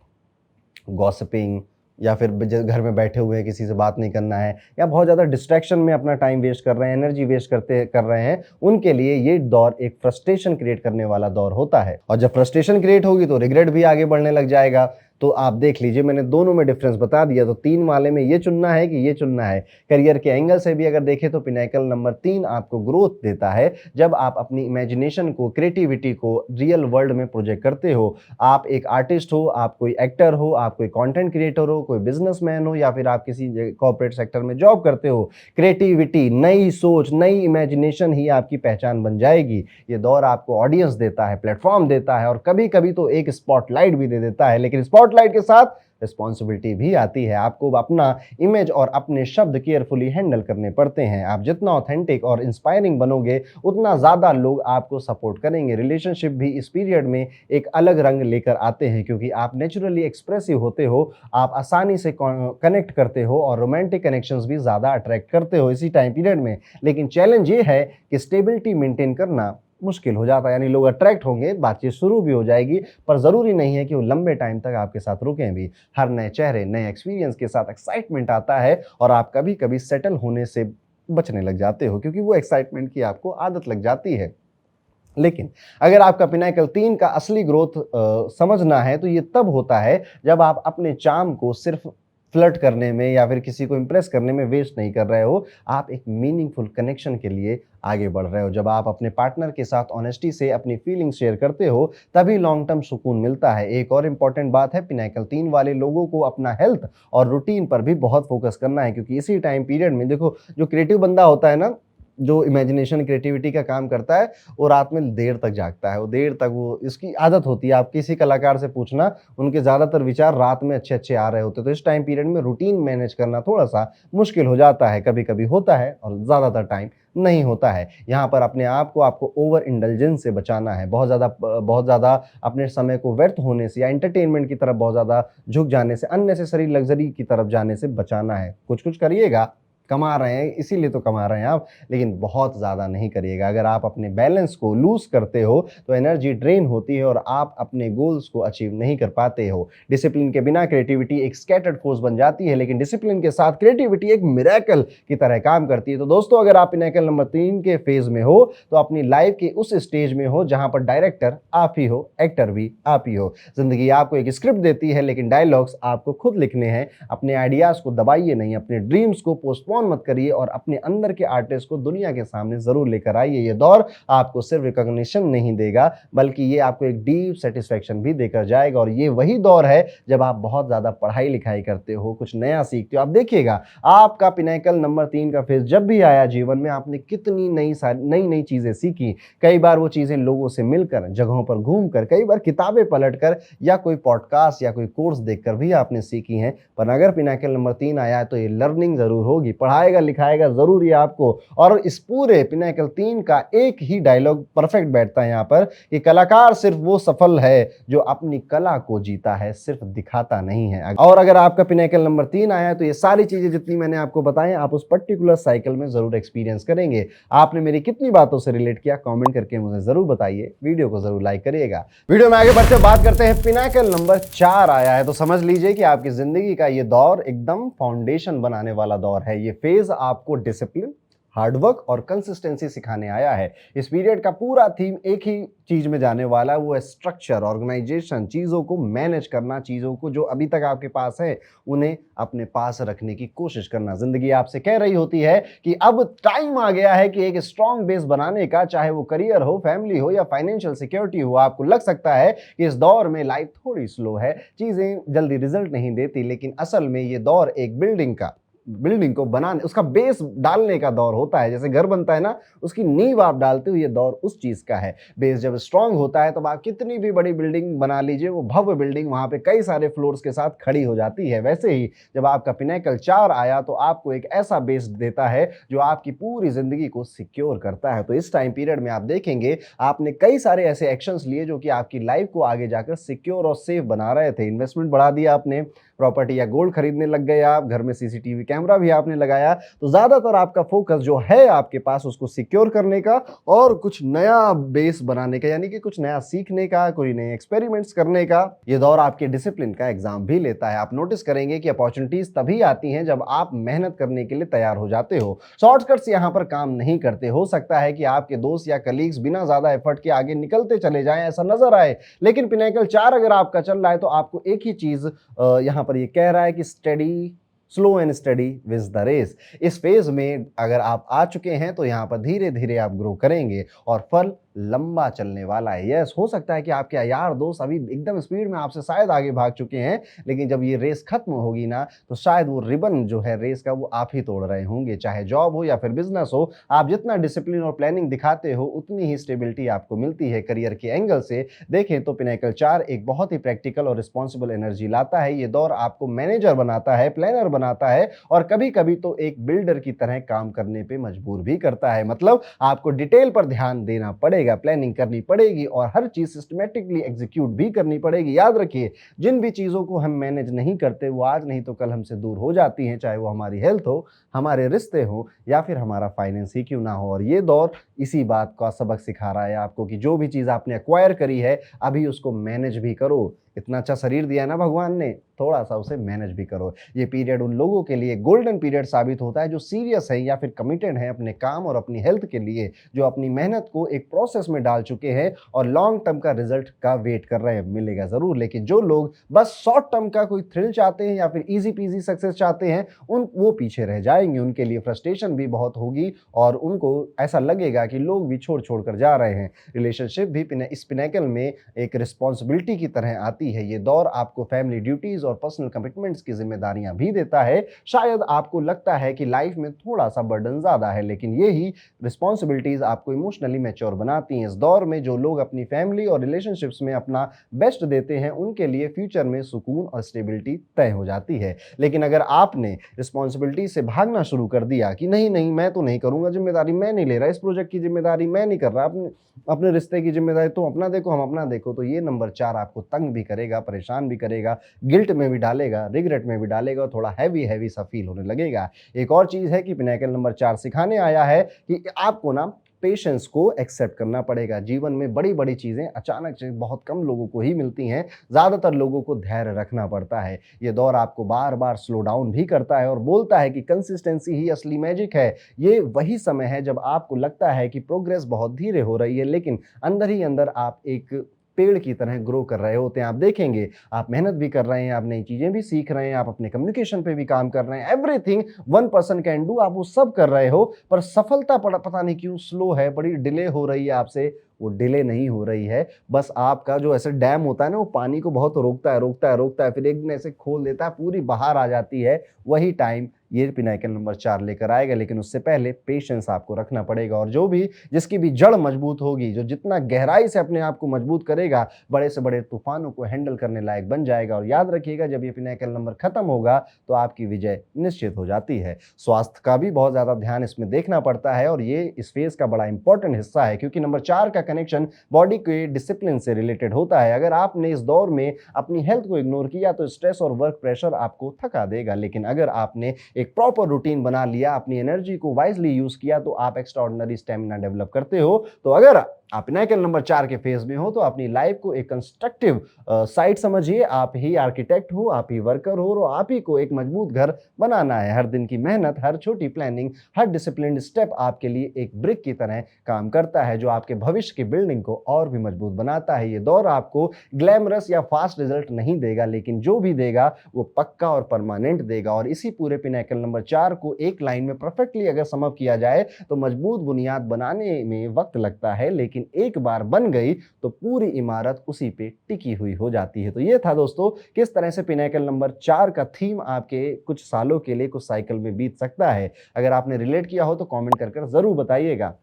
गॉसिपिंग या फिर घर में बैठे हुए हैं, किसी से बात नहीं करना है, या बहुत ज़्यादा डिस्ट्रैक्शन में अपना टाइम वेस्ट कर रहे हैं, एनर्जी वेस्ट कर रहे हैं, उनके लिए ये दौर एक फ्रस्ट्रेशन क्रिएट करने वाला दौर होता है। और जब फ्रस्ट्रेशन क्रिएट होगी तो रिग्रेट भी आगे बढ़ने लग जाएगा। तो आप देख लीजिए, मैंने दोनों में डिफरेंस बता दिया। तो 3 वाले में ये चुनना है कि ये चुनना है। करियर के एंगल से भी अगर देखें तो पिनाकल नंबर 3 आपको ग्रोथ देता है। जब आप अपनी इमेजिनेशन को, क्रिएटिविटी को रियल वर्ल्ड में प्रोजेक्ट करते हो, आप एक आर्टिस्ट हो, आप कोई एक्टर हो, आप कोई कंटेंट क्रिएटर हो, कोई बिजनेसमैन हो, या फिर आप किसी कॉर्पोरेट सेक्टर में जॉब करते हो, क्रिएटिविटी, नई सोच, नई इमेजिनेशन ही आपकी पहचान बन जाएगी। ये दौर आपको ऑडियंस देता है, प्लेटफॉर्म देता है और कभी कभी तो एक स्पॉटलाइट भी दे देता है। लेकिन स्पॉटलाइट के साथ रिस्पॉन्सिबिलिटी भी आती है। आपको अपना इमेज और अपने शब्द केयरफुली हैंडल करने पड़ते हैं। आप जितना ऑथेंटिक और इंस्पायरिंग बनोगे, उतना ज़्यादा लोग आपको सपोर्ट करेंगे। रिलेशनशिप भी इस पीरियड में एक अलग रंग लेकर आते हैं, क्योंकि आप नेचुरली एक्सप्रेसिव होते हो, आप आसानी से कनेक्ट करते हो और रोमांटिक कनेक्शंस भी ज़्यादा अट्रैक्ट करते हो इसी टाइम पीरियड में। लेकिन चैलेंज ये है कि स्टेबिलिटी मेंटेन करना मुश्किल हो जाता है। यानी लोग अट्रैक्ट होंगे, बातचीत शुरू भी हो जाएगी, पर ज़रूरी नहीं है कि वो लंबे टाइम तक आपके साथ रुकें भी। हर नए चेहरे, नए एक्सपीरियंस के साथ एक्साइटमेंट आता है और आप कभी कभी सेटल होने से बचने लग जाते हो, क्योंकि वो एक्साइटमेंट की आपको आदत लग जाती है। लेकिन अगर आपका पिनाकल 3 का असली ग्रोथ समझना है तो ये तब होता है जब आप अपने चार्म को सिर्फ फ्लर्ट करने में या फिर किसी को इम्प्रेस करने में वेस्ट नहीं कर रहे हो, आप एक मीनिंगफुल कनेक्शन के लिए आगे बढ़ रहे हो। जब आप अपने पार्टनर के साथ ऑनेस्टी से अपनी फीलिंग्स शेयर करते हो, तभी लॉन्ग टर्म सुकून मिलता है। एक और इम्पॉर्टेंट बात है, पिनाकल 3 वाले लोगों को अपना हेल्थ और रूटीन पर भी बहुत फोकस करना है, क्योंकि इसी टाइम पीरियड में देखो, जो क्रिएटिव बंदा होता है ना, जो इमेजिनेशन, क्रिएटिविटी का काम करता है, वो रात में देर तक जागता है। वो देर तक, वो इसकी आदत होती है। आप किसी कलाकार से पूछना, उनके ज़्यादातर विचार रात में अच्छे अच्छे आ रहे होते हैं। तो इस टाइम पीरियड में रूटीन मैनेज करना थोड़ा सा मुश्किल हो जाता है। कभी कभी होता है और ज़्यादातर टाइम नहीं होता है। यहाँ पर अपने आप को आपको ओवर इंडल्जेंस से बचाना है। बहुत ज़्यादा अपने समय को व्यर्थ होने से या एंटरटेनमेंट की तरफ बहुत ज़्यादा झुक जाने से, अननेसेसरी लग्जरी की तरफ जाने से बचाना है। कुछ कुछ करिएगा, कमा रहे हैं इसीलिए तो कमा रहे हैं आप, लेकिन बहुत ज़्यादा नहीं करिएगा। अगर आप अपने बैलेंस को लूज करते हो तो एनर्जी ड्रेन होती है और आप अपने गोल्स को अचीव नहीं कर पाते हो। डिसिप्लिन के बिना क्रिएटिविटी एक स्कैटर्ड फोर्स बन जाती है, लेकिन डिसिप्लिन के साथ क्रिएटिविटी एक मिरेकल की तरह काम करती है। तो दोस्तों, अगर आप पिनाकल नंबर 3 के फेज में हो तो अपनी लाइफ के उस स्टेज में हो जहां पर डायरेक्टर आप ही हो, एक्टर भी आप ही हो। जिंदगी आपको एक स्क्रिप्ट देती है, लेकिन डायलॉग्स आपको खुद लिखने हैं। अपने आइडियाज को दबाइए नहीं, अपने ड्रीम्स को पोस्टपोन पोस्टपोन मत करिए और अपने अंदर के आर्टिस्ट को दुनिया के सामने ज़रूर लेकर आइए। ये दौर आपको सिर्फ रिकॉग्निशन नहीं देगा, बल्कि ये आपको एक डीप सेटिस्फैक्शन भी देकर जाएगा। और ये वही दौर है जब आप बहुत ज़्यादा पढ़ाई-लिखाई करते हो, कुछ नया सीखते हो। आप देखिएगा, आपका पिनैकल नंबर 3 का फेज़ जब भी आया जीवन में, आपने कितनी नई-नई चीज़ें सीखी। कई बार वो चीज़ें लोगों से मिलकर, जगहों पर घूमकर, कई बार किताबें पलटकर या कोई पॉडकास्ट या कोई कोर्स देखकर भी आपने सीखी हैं। पर अगर पिनैकल नंबर 3 आया है तो ये लर्निंग ज़रूर होगी, पढ़ाएगा लिखाएगा ज़रूर ये आपको। और इस पूरे पिनैकल 3 का एक ही डायलॉग परफेक्ट बैठता है यहाँ पर कि कलाकार सिर्फ वो सफल है जो अपनी कला को जीता है, सिर्फ दिखाता नहीं है। और अगर आपका पिनैकल नंबर 3 आया है तो ये सारी चीजें जितनी मैंने आपको बताई आप उस पर्टिकुलर साइकिल में जरूर एक्सपीरियंस करेंगे। आपने मेरी कितनी बातों से रिलेट किया कमेंट करके मुझे जरूर बताइए। वीडियो को जरूर लाइक करिएगा। वीडियो में आगे बढ़ते बात करते हैं, पिनैकल नंबर 4 आया है तो समझ लीजिए कि आपकी जिंदगी का ये दौर एकदम फाउंडेशन बनाने वाला दौर है। ये फेज आपको डिसिप्लिन, हार्डवर्क और कंसिस्टेंसी सिखाने आया है। इस पीरियड का पूरा थीम एक ही चीज में जाने वाला है, वो है स्ट्रक्चर, ऑर्गेनाइजेशन, चीजों को मैनेज करना, चीजों को जो अभी तक आपके पास है उन्हें अपने पास रखने की कोशिश करना। जिंदगी आपसे कह रही होती है कि अब टाइम आ गया है कि एक स्ट्रॉन्ग बेस बनाने का, चाहे वो करियर हो, फैमिली हो या फाइनेंशियल सिक्योरिटी हो। आपको लग सकता है कि इस दौर में लाइफ थोड़ी स्लो है, चीजें जल्दी रिजल्ट नहीं देती, लेकिन असल में ये दौर एक बिल्डिंग को बनाने, उसका बेस डालने का दौर होता है। जैसे घर बनता है ना, उसकी नींव आप डालते हो, ये दौर उस चीज का है। बेस जब स्ट्रांग होता है तो आप कितनी भी बड़ी बिल्डिंग बना लीजिए, वो भव्य बिल्डिंग वहां पे कई सारे फ्लोर्स के साथ खड़ी हो जाती है। वैसे ही जब आपका पिनैकल 4 आया तो आपको एक ऐसा बेस देता है जो आपकी पूरी जिंदगी को सिक्योर करता है। तो इस टाइम पीरियड में आप देखेंगे आपने कई सारे ऐसे एक्शंस लिए जो कि आपकी लाइफ को आगे जाकर सिक्योर और सेफ बना रहे थे। इन्वेस्टमेंट बढ़ा दिया आपने, प्रॉपर्टी या गोल्ड खरीदने लग गए आप, घर में सीसीटीवी कैमरा भी आपने लगाया। तो ज्यादातर आपका फोकस जो है आपके पास उसको सिक्योर करने का और कुछ नया बेस बनाने का, यानी कि कुछ नया सीखने का, कोई नए एक्सपेरिमेंट्स करने का। ये दौर आपके डिसिप्लिन का एग्जाम भी लेता है। आप नोटिस करेंगे कि अपॉर्चुनिटीज तभी आती हैं जब आप मेहनत करने के लिए तैयार हो जाते हो। शॉर्टकट्स यहाँ पर काम नहीं करते। हो सकता है कि आपके दोस्त या कलीग्स बिना ज्यादा एफर्ट के आगे निकलते चले जाएं, ऐसा नजर आए, लेकिन पिनैकल 4 अगर आपका चल रहा है तो आपको एक ही चीज यहाँ पर ये कह रहा है कि slow and steady wins the race. इस फेज में अगर आप आ चुके हैं तो यहाँ पर धीरे धीरे आप ग्रो करेंगे और फल लंबा चलने वाला है। यस, हो सकता है कि आपके यार दोस्त अभी एकदम स्पीड में आपसे शायद आगे भाग चुके हैं, लेकिन जब ये रेस खत्म होगी ना तो शायद वो रिबन जो है रेस का वो आप ही तोड़ रहे होंगे। चाहे जॉब हो या फिर बिजनेस हो, आप जितना डिसिप्लिन और प्लानिंग दिखाते हो उतनी ही स्टेबिलिटी आपको मिलती है। करियर के एंगल से देखें तो पिनैकल 4 एक बहुत ही प्रैक्टिकल और रिस्पॉन्सिबल एनर्जी लाता है। ये दौर आपको मैनेजर बनाता है, प्लानर बनाता है और कभी कभी तो एक बिल्डर की तरह काम करने पे मजबूर भी करता है। मतलब आपको डिटेल पर ध्यान देना पड़ेगा, प्लानिंग करनी पड़ेगी और हर चीज सिस्टमैटिकली एग्जीक्यूट भी करनी पड़ेगी। याद रखिए, जिन भी चीजों को हम मैनेज नहीं करते वो आज नहीं तो कल हमसे दूर हो जाती हैं, चाहे वो हमारी हेल्थ हो, हमारे रिश्ते हो या फिर हमारा फाइनेंस ही क्यों ना हो। और ये दौर इसी बात का सबक सिखा रहा है आपको कि जो भी चीज आपने एक्वायर करी है अभी उसको मैनेज भी करो। इतना अच्छा शरीर दिया है ना भगवान ने, थोड़ा सा उसे मैनेज भी करो। ये पीरियड उन लोगों के लिए गोल्डन पीरियड साबित होता है जो सीरियस है या फिर कमिटेड है अपने काम और अपनी हेल्थ के लिए, जो अपनी मेहनत को एक प्रोसेस में डाल चुके हैं और लॉन्ग टर्म का रिजल्ट का वेट कर रहे हैं। मिलेगा जरूर, लेकिन जो लोग बस शॉर्ट टर्म का कोई थ्रिल चाहते हैं या फिर इजी पीजी सक्सेस चाहते हैं वो पीछे रह जाएंगे। उनके लिए फ्रस्ट्रेशन भी बहुत होगी और उनको ऐसा लगेगा कि लोग भी छोड़ छोड़ कर जा रहे हैं। रिलेशनशिप भी इस पिनैकल में एक रिस्पॉन्सिबिलिटी की तरह आती है। ये दौर आपको फैमिली ड्यूटीज और पर्सनल कमिटमेंट्स की जिम्मेदारियां भी देता है। शायद आपको लगता है कि लाइफ में थोड़ा सा बर्डन ज्यादा है, लेकिन ये ही रिस्पॉन्सिबिलिटीज आपको इमोशनली मैच्योर बनाती हैं। इस दौर में जो लोग अपनी फैमिली और रिलेशनशिप्स में अपना बेस्ट देते हैं उनके लिए फ्यूचर में सुकून और स्टेबिलिटी तय हो जाती है। लेकिन अगर आपने रिस्पॉन्सिबिलिटी से भागना शुरू कर दिया कि नहीं नहीं मैं तो नहीं करूंगा, जिम्मेदारी मैं नहीं ले रहा, इस प्रोजेक्ट की जिम्मेदारी मैं नहीं कर रहा, अपने रिश्ते की जिम्मेदारी तुम अपना देखो हम अपना देखो, तो ये नंबर 4 आपको तंग भी करेगा, परेशान भी करेगा, गिल्ट में भी डालेगा, रिग्रेट में भी डालेगा और थोड़ा हैवी सा फील होने लगेगा। एक और चीज है कि पिनैकल नंबर 4 सिखाने आया है कि आपको ना पेशेंस को एक्सेप्ट करना पड़ेगा। जीवन में बड़ी बड़ी चीजें अचानक से बहुत कम लोगों को ही मिलती हैं, ज्यादातर लोगों को धैर्य रखना पड़ता है। ये दौर आपको बार बार स्लो डाउन भी करता है और बोलता है कि कंसिस्टेंसी ही असली मैजिक है। ये वही समय है जब आपको लगता है कि प्रोग्रेस बहुत धीरे हो रही है, लेकिन अंदर ही अंदर आप एक पेड़ की तरह ग्रो कर रहे होते हैं। आप देखेंगे, आप मेहनत भी कर रहे हैं, आप नई चीज़ें भी सीख रहे हैं, आप अपने कम्युनिकेशन पे भी काम कर रहे हैं, everything one person can do, आप वो सब कर रहे हो, पर सफलता पता नहीं क्यों स्लो है, बड़ी डिले हो रही है आपसे। वो डिले नहीं हो रही है, बस आपका जो ऐसे डैम होता है ना, वो पानी को बहुत रोकता है, रोकता है, रोकता है, फिर एक दिन ऐसे खोल देता है, पूरी बहार आ जाती है। वही टाइम ये पिनाकल नंबर 4 लेकर आएगा, लेकिन उससे पहले पेशेंस आपको रखना पड़ेगा। और जो भी जिसकी भी जड़ मजबूत होगी, जो जितना गहराई से अपने आप को मजबूत करेगा, बड़े से बड़े तूफानों को हैंडल करने लायक बन जाएगा। और याद रखिएगा, जब ये पिनाकल नंबर खत्म होगा तो आपकी विजय निश्चित हो जाती है। स्वास्थ्य का भी बहुत ज्यादा ध्यान इसमें देखना पड़ता है, और ये इस फेज का बड़ा इंपॉर्टेंट हिस्सा है, क्योंकि नंबर 4 का कनेक्शन बॉडी के डिसिप्लिन से रिलेटेड होता है। अगर आपने इस दौर में अपनी हेल्थ को इग्नोर किया तो स्ट्रेस और वर्क प्रेशर आपको थका देगा, लेकिन अगर आपने एक प्रॉपर रूटीन बना लिया, अपनी एनर्जी को वाइजली यूज किया, तो आप एक्स्ट्राऑर्डिनरी स्टेमिना डेवलप करते हो। तो अगर आप पिनाकल नंबर 4 के फेज में हो तो अपनी लाइफ को एक कंस्ट्रक्टिव साइट समझिए। आप ही आर्किटेक्ट हो, आप ही वर्कर हो, और आप ही को एक मजबूत घर बनाना है। हर दिन की मेहनत, हर छोटी प्लानिंग, हर डिसिप्लिन्ड स्टेप आपके लिए एक ब्रिक की तरह काम करता है, जो आपके भविष्य की बिल्डिंग को और भी मजबूत बनाता है। ये दौर आपको ग्लैमरस या फास्ट रिजल्ट नहीं देगा, लेकिन जो भी देगा वो पक्का और परमानेंट देगा। और इसी पूरे पिनाकल नंबर 4 को एक लाइन में परफेक्टली अगर सम अप किया जाए तो मजबूत बुनियाद बनाने में वक्त लगता है, लेकिन एक बार बन गई तो पूरी इमारत उसी पे टिकी हुई हो जाती है। तो ये था दोस्तों, किस तरह से पिनाकल नंबर 4 का थीम आपके कुछ सालों के लिए, कुछ साइकिल में बीत सकता है। अगर आपने रिलेट किया हो तो कमेंट कर जरूर बताइएगा।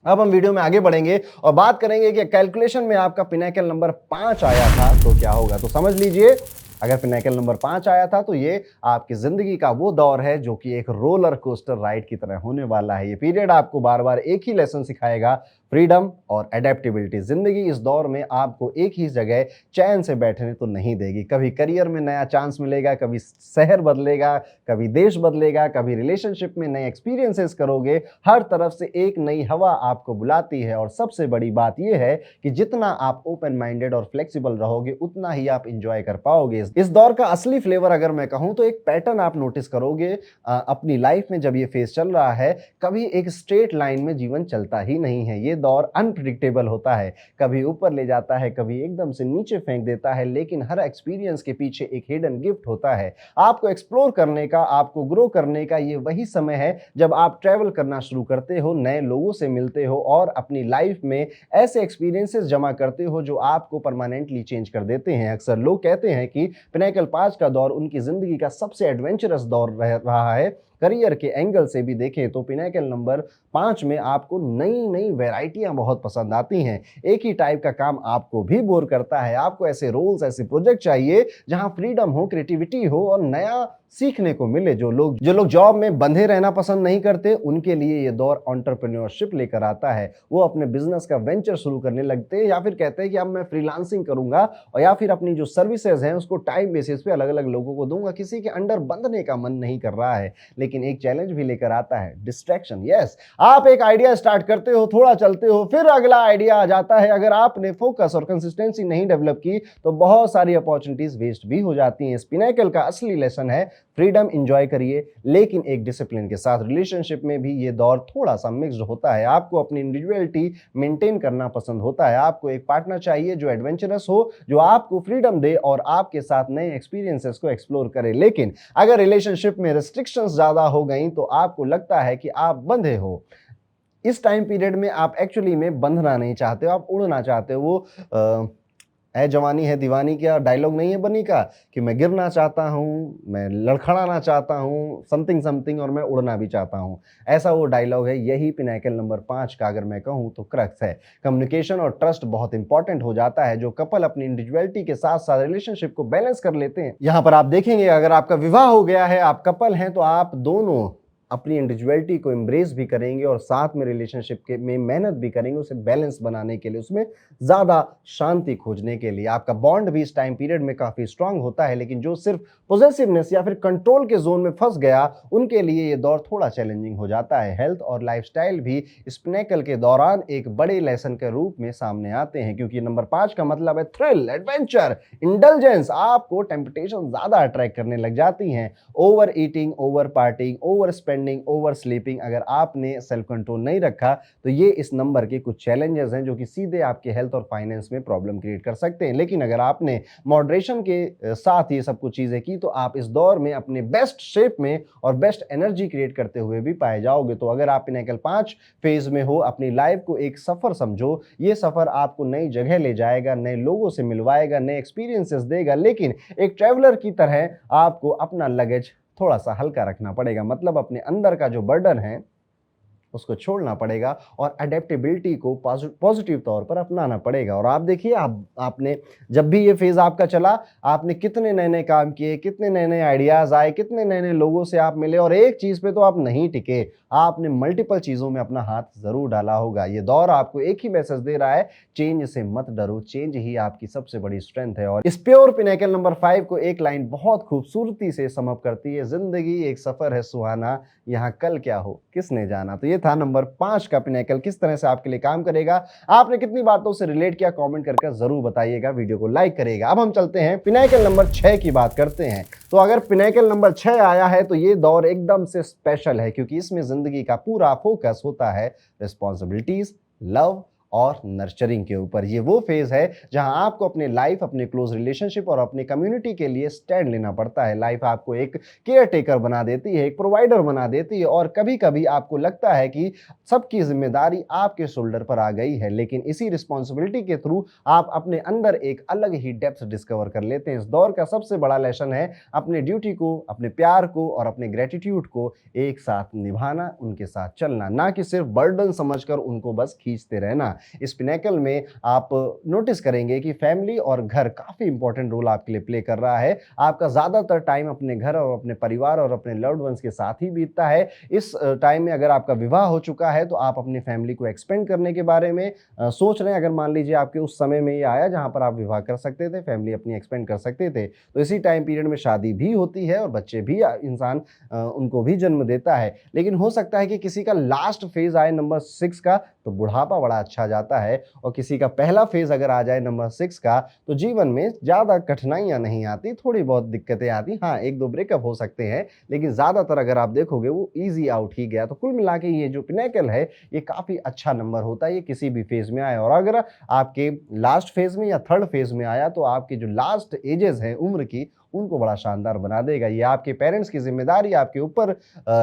अब हम वीडियो में आगे बढ़ेंगे और बात करेंगे कि कैलकुलेशन में आपका पिनाकल नंबर 5 आया था तो क्या होगा। तो समझ लीजिए, अगर पिनाकल नंबर 5 आया था तो ये आपकी जिंदगी का वो दौर है जो कि एक रोलर कोस्टर राइड की तरह होने वाला है। ये पीरियड आपको बार बार एक ही लेसन सिखाएगा, फ्रीडम और एडेप्टेबिलिटी। जिंदगी इस दौर में आपको एक ही जगह चैन से बैठने तो नहीं देगी। कभी करियर में नया चांस मिलेगा, कभी शहर बदलेगा, कभी देश बदलेगा, कभी रिलेशनशिप में नए एक्सपीरियंसेस करोगे। हर तरफ से एक नई हवा आपको बुलाती है। और सबसे बड़ी बात यह है कि जितना आप ओपन माइंडेड और फ्लेक्सिबल रहोगे, उतना ही आप इंजॉय कर पाओगे। इस दौर का असली फ्लेवर अगर मैं कहूं तो एक पैटर्न आप नोटिस करोगे अपनी लाइफ में। जब ये फेज चल रहा है, कभी एक स्ट्रेट लाइन में जीवन चलता ही नहीं है। ये दौर अनप्रिडिक्टेबल होता है, कभी ऊपर ले जाता है, कभी एकदम से नीचे फेंक देता है, लेकिन हर एक्सपीरियंस के पीछे एक हिडन गिफ्ट होता है। आपको एक्सप्लोर करने का, आपको ग्रो करने का ये वही समय है जब आप ट्रैवल करना शुरू करते हो, नए लोगों से मिलते हो और अपनी लाइफ में ऐसे एक्सपीरियंसेस जमा करते हो जो आपको परमानेंटली चेंज कर देते हैं। अक्सर लोग कहते हैं कि पिनाकल 5 का दौर उनकी जिंदगी का सबसे एडवेंचरस दौर रहा है। करियर के एंगल से भी देखें तो पिनाकल नंबर 5 में आपको नई नई वैरायटियां बहुत पसंद आती हैं। एक ही टाइप का काम आपको भी बोर करता है। आपको ऐसे रोल्स, ऐसे प्रोजेक्ट चाहिए जहां फ्रीडम हो, क्रिएटिविटी हो और नया सीखने को मिले। जो लोग जॉब में बंधे रहना पसंद नहीं करते, उनके लिए ये दौर एंटरप्रेन्योरशिप लेकर आता है। वो अपने बिजनेस का वेंचर शुरू करने लगते हैं, या फिर कहते हैं कि अब मैं फ्रीलांसिंग करूंगा, और या फिर अपनी जो सर्विसेज हैं उसको टाइम बेसिस पे अलग अलग लोगों को दूंगा। किसी के अंडर बंधने का मन नहीं कर रहा है, लेकिन एक चैलेंज भी लेकर आता है, डिस्ट्रैक्शन। यस, आप एक आइडिया स्टार्ट करते हो, थोड़ा चलते हो, फिर अगला आइडिया आ जाता है। अगर आपने फोकस और कंसिस्टेंसी नहीं डेवलप की तो बहुत सारी अपॉर्चुनिटीज वेस्ट भी हो जाती हैं। इस पिनाकल का असली लेसन है फ्रीडम एंजॉय करिए, लेकिन एक डिसिप्लिन के साथ। रिलेशनशिप में भी ये दौर थोड़ा सा मिक्स्ड होता है। आपको अपनी इंडिविजुअलिटी मेंटेन करना पसंद होता है। आपको एक पार्टनर चाहिए जो एडवेंचरस हो, जो आपको फ्रीडम दे और आपके साथ नए एक्सपीरियंसेस को एक्सप्लोर करे। लेकिन अगर रिलेशनशिप में रिस्ट्रिक्शंस ज्यादा हो गई तो आपको लगता है कि आप बंधे हो। इस टाइम पीरियड में आप एक्चुअली में बंधना नहीं चाहते हो, आप उड़ना चाहते हो। वो है जवानी है दीवानी का डायलॉग नहीं है बनी का कि मैं गिरना चाहता हूँ, मैं लड़खड़ाना चाहता हूँ, समथिंग समथिंग, और मैं उड़ना भी चाहता हूँ। ऐसा वो डायलॉग है। यही पिनाकल नंबर 5 का अगर मैं कहूँ तो क्रक्स है। कम्युनिकेशन और ट्रस्ट बहुत इंपॉर्टेंट हो जाता है। जो कपल अपनी इंडिविजुअलिटी के साथ साथ रिलेशनशिप को बैलेंस कर लेते हैं, यहाँ पर आप देखेंगे अगर आपका विवाह हो गया है, आप कपल हैं, तो आप दोनों अपनी इंडिविजुअलिटी को एम्ब्रेस भी करेंगे और साथ में रिलेशनशिप के में मेहनत भी करेंगे, उसे बैलेंस बनाने के लिए, उसमें ज़्यादा शांति खोजने के लिए। आपका बॉन्ड भी इस टाइम पीरियड में काफ़ी स्ट्रांग होता है, लेकिन जो सिर्फ पॉजेसिवनेस या फिर कंट्रोल के जोन में फंस गया, उनके लिए ये दौर थोड़ा चैलेंजिंग हो जाता है। हेल्थ और लाइफस्टाइल भी इस पिनाकल के दौरान एक बड़े लेसन के रूप में सामने आते हैं, क्योंकि नंबर 5 का मतलब है थ्रिल, एडवेंचर, इंडल्जेंस। आपको टेम्पटेशन ज़्यादा अट्रैक्ट करने लग जाती हैं। Over eating, over partying, over spending spending, over sleeping, अगर आपने सेल्फ कंट्रोल नहीं रखा तो ये इस नंबर के कुछ चैलेंजेस हैं जो कि सीधे आपके हेल्थ और फाइनेंस में प्रॉब्लम क्रिएट कर सकते हैं। लेकिन अगर आपने मॉडरेशन के साथ ये सब कुछ चीज़ें की तो आप इस दौर में अपने बेस्ट शेप में और बेस्ट एनर्जी क्रिएट करते हुए भी पाए जाओगे। तो अगर आप पिनेकल 5 फेज में हो, अपनी लाइफ को एक सफ़र समझो। ये सफ़र आपको नई जगह ले जाएगा, नए लोगों से मिलवाएगा, नए एक्सपीरियंसेस देगा, लेकिन एक ट्रैवलर की तरह आपको अपना लगेज थोड़ा सा हल्का रखना पड़ेगा। मतलब अपने अंदर का जो बर्डन है उसको छोड़ना पड़ेगा और अडेप्टेबिलिटी को पॉजिटिव तौर पर अपनाना पड़ेगा। और आप देखिए, आपने जब भी ये फेज़ आपका चला, आपने कितने नए-नए काम किए, कितने नए-नए आइडियाज़ आए, कितने नए-नए लोगों से आप मिले और एक चीज़ पे तो आप नहीं टिके। आपने मल्टीपल चीज़ों में अपना हाथ ज़रूर डाला होगा। ये दौर आपको एक ही मैसेज दे रहा है, चेंज से मत डरो, चेंज ही आपकी सबसे बड़ी स्ट्रेंथ है। और इस प्योर पिनेकल नंबर 5 को एक लाइन बहुत खूबसूरती से सम अप करती है, ज़िंदगी एक सफ़र है सुहाना, यहाँ कल क्या हो किसने जाना। तो ये था नंबर 5 का पिनेकल, किस तरह से आपके लिए काम करेगा। आपने कितनी बातों से रिलेट किया, कमेंट करके जरूर बताइएगा, वीडियो को लाइक करिएगा। अब हम चलते हैं पिनेकल नंबर 6 की बात करते हैं। तो अगर पिनेकल नंबर 6 आया है तो ये दौर एकदम से स्पेशल है, क्योंकि इसमें जिंदगी का पूरा फोकस होता है रिस्पॉन्सिबिलिटीज, लव और नर्चरिंग के ऊपर। ये वो फेज है जहां आपको अपने लाइफ, अपने क्लोज रिलेशनशिप और अपने कम्युनिटी के लिए स्टैंड लेना पड़ता है। लाइफ आपको एक केयर टेकर बना देती है, एक प्रोवाइडर बना देती है और कभी कभी आपको लगता है कि सबकी जिम्मेदारी आपके शोल्डर पर आ गई है। लेकिन इसी रिस्पॉन्सिबिलिटी के थ्रू आप अपने अंदर एक अलग ही डेप्थ डिस्कवर कर लेते हैं। इस दौर का सबसे बड़ा लेसन है अपने ड्यूटी को, अपने प्यार को और अपने ग्रेटिट्यूड को एक साथ निभाना, उनके साथ चलना, ना कि सिर्फ बर्डन समझकर उनको बस खींचते रहना। इस पिनेकल में आप नोटिस करेंगे कि फैमिली और घर काफी इंपॉर्टेंट रोल आपके लिए प्ले कर रहा है। आपका ज्यादातर टाइम अपने घर और अपने परिवार और अपने लव्ड वंस के साथ ही बीतता है। इस टाइम में अगर आपका विवाह हो चुका है तो आप अपनी फैमिली को एक्सपेंड करने के बारे में सोच रहे हैं। अगर मान लीजिए आपके उस समय में ये आया जहां पर आप विवाह कर सकते थे, फैमिली अपनी एक्सपेंड कर सकते थे, तो इसी टाइम पीरियड में शादी भी होती है और बच्चे भी इंसान उनको भी जन्म देता है। लेकिन हो सकता है कि किसी का लास्ट फेज आए नंबर 6 का तो बुढ़ापा बड़ा अच्छा जाता है, और किसी का पहला फेज अगर आ जाए नंबर 6 का तो जीवन में ज्यादा कठिनाइयां नहीं आती, थोड़ी बहुत दिक्कतें आती। हाँ, एक दो ब्रेकअप हो सकते हैं, लेकिन ज्यादातर अगर आप देखोगे वो इजी आउट ही गया। तो कुल मिला के ये जो पिनेकल है ये काफी अच्छा नंबर होता है, ये किसी भी फेज में आए। और अगर आपके लास्ट फेज में या थर्ड फेज में आया तो आपके जो लास्ट एजेस हैं उम्र की, उनको बड़ा शानदार बना देगा। ये आपके पेरेंट्स की जिम्मेदारी आपके ऊपर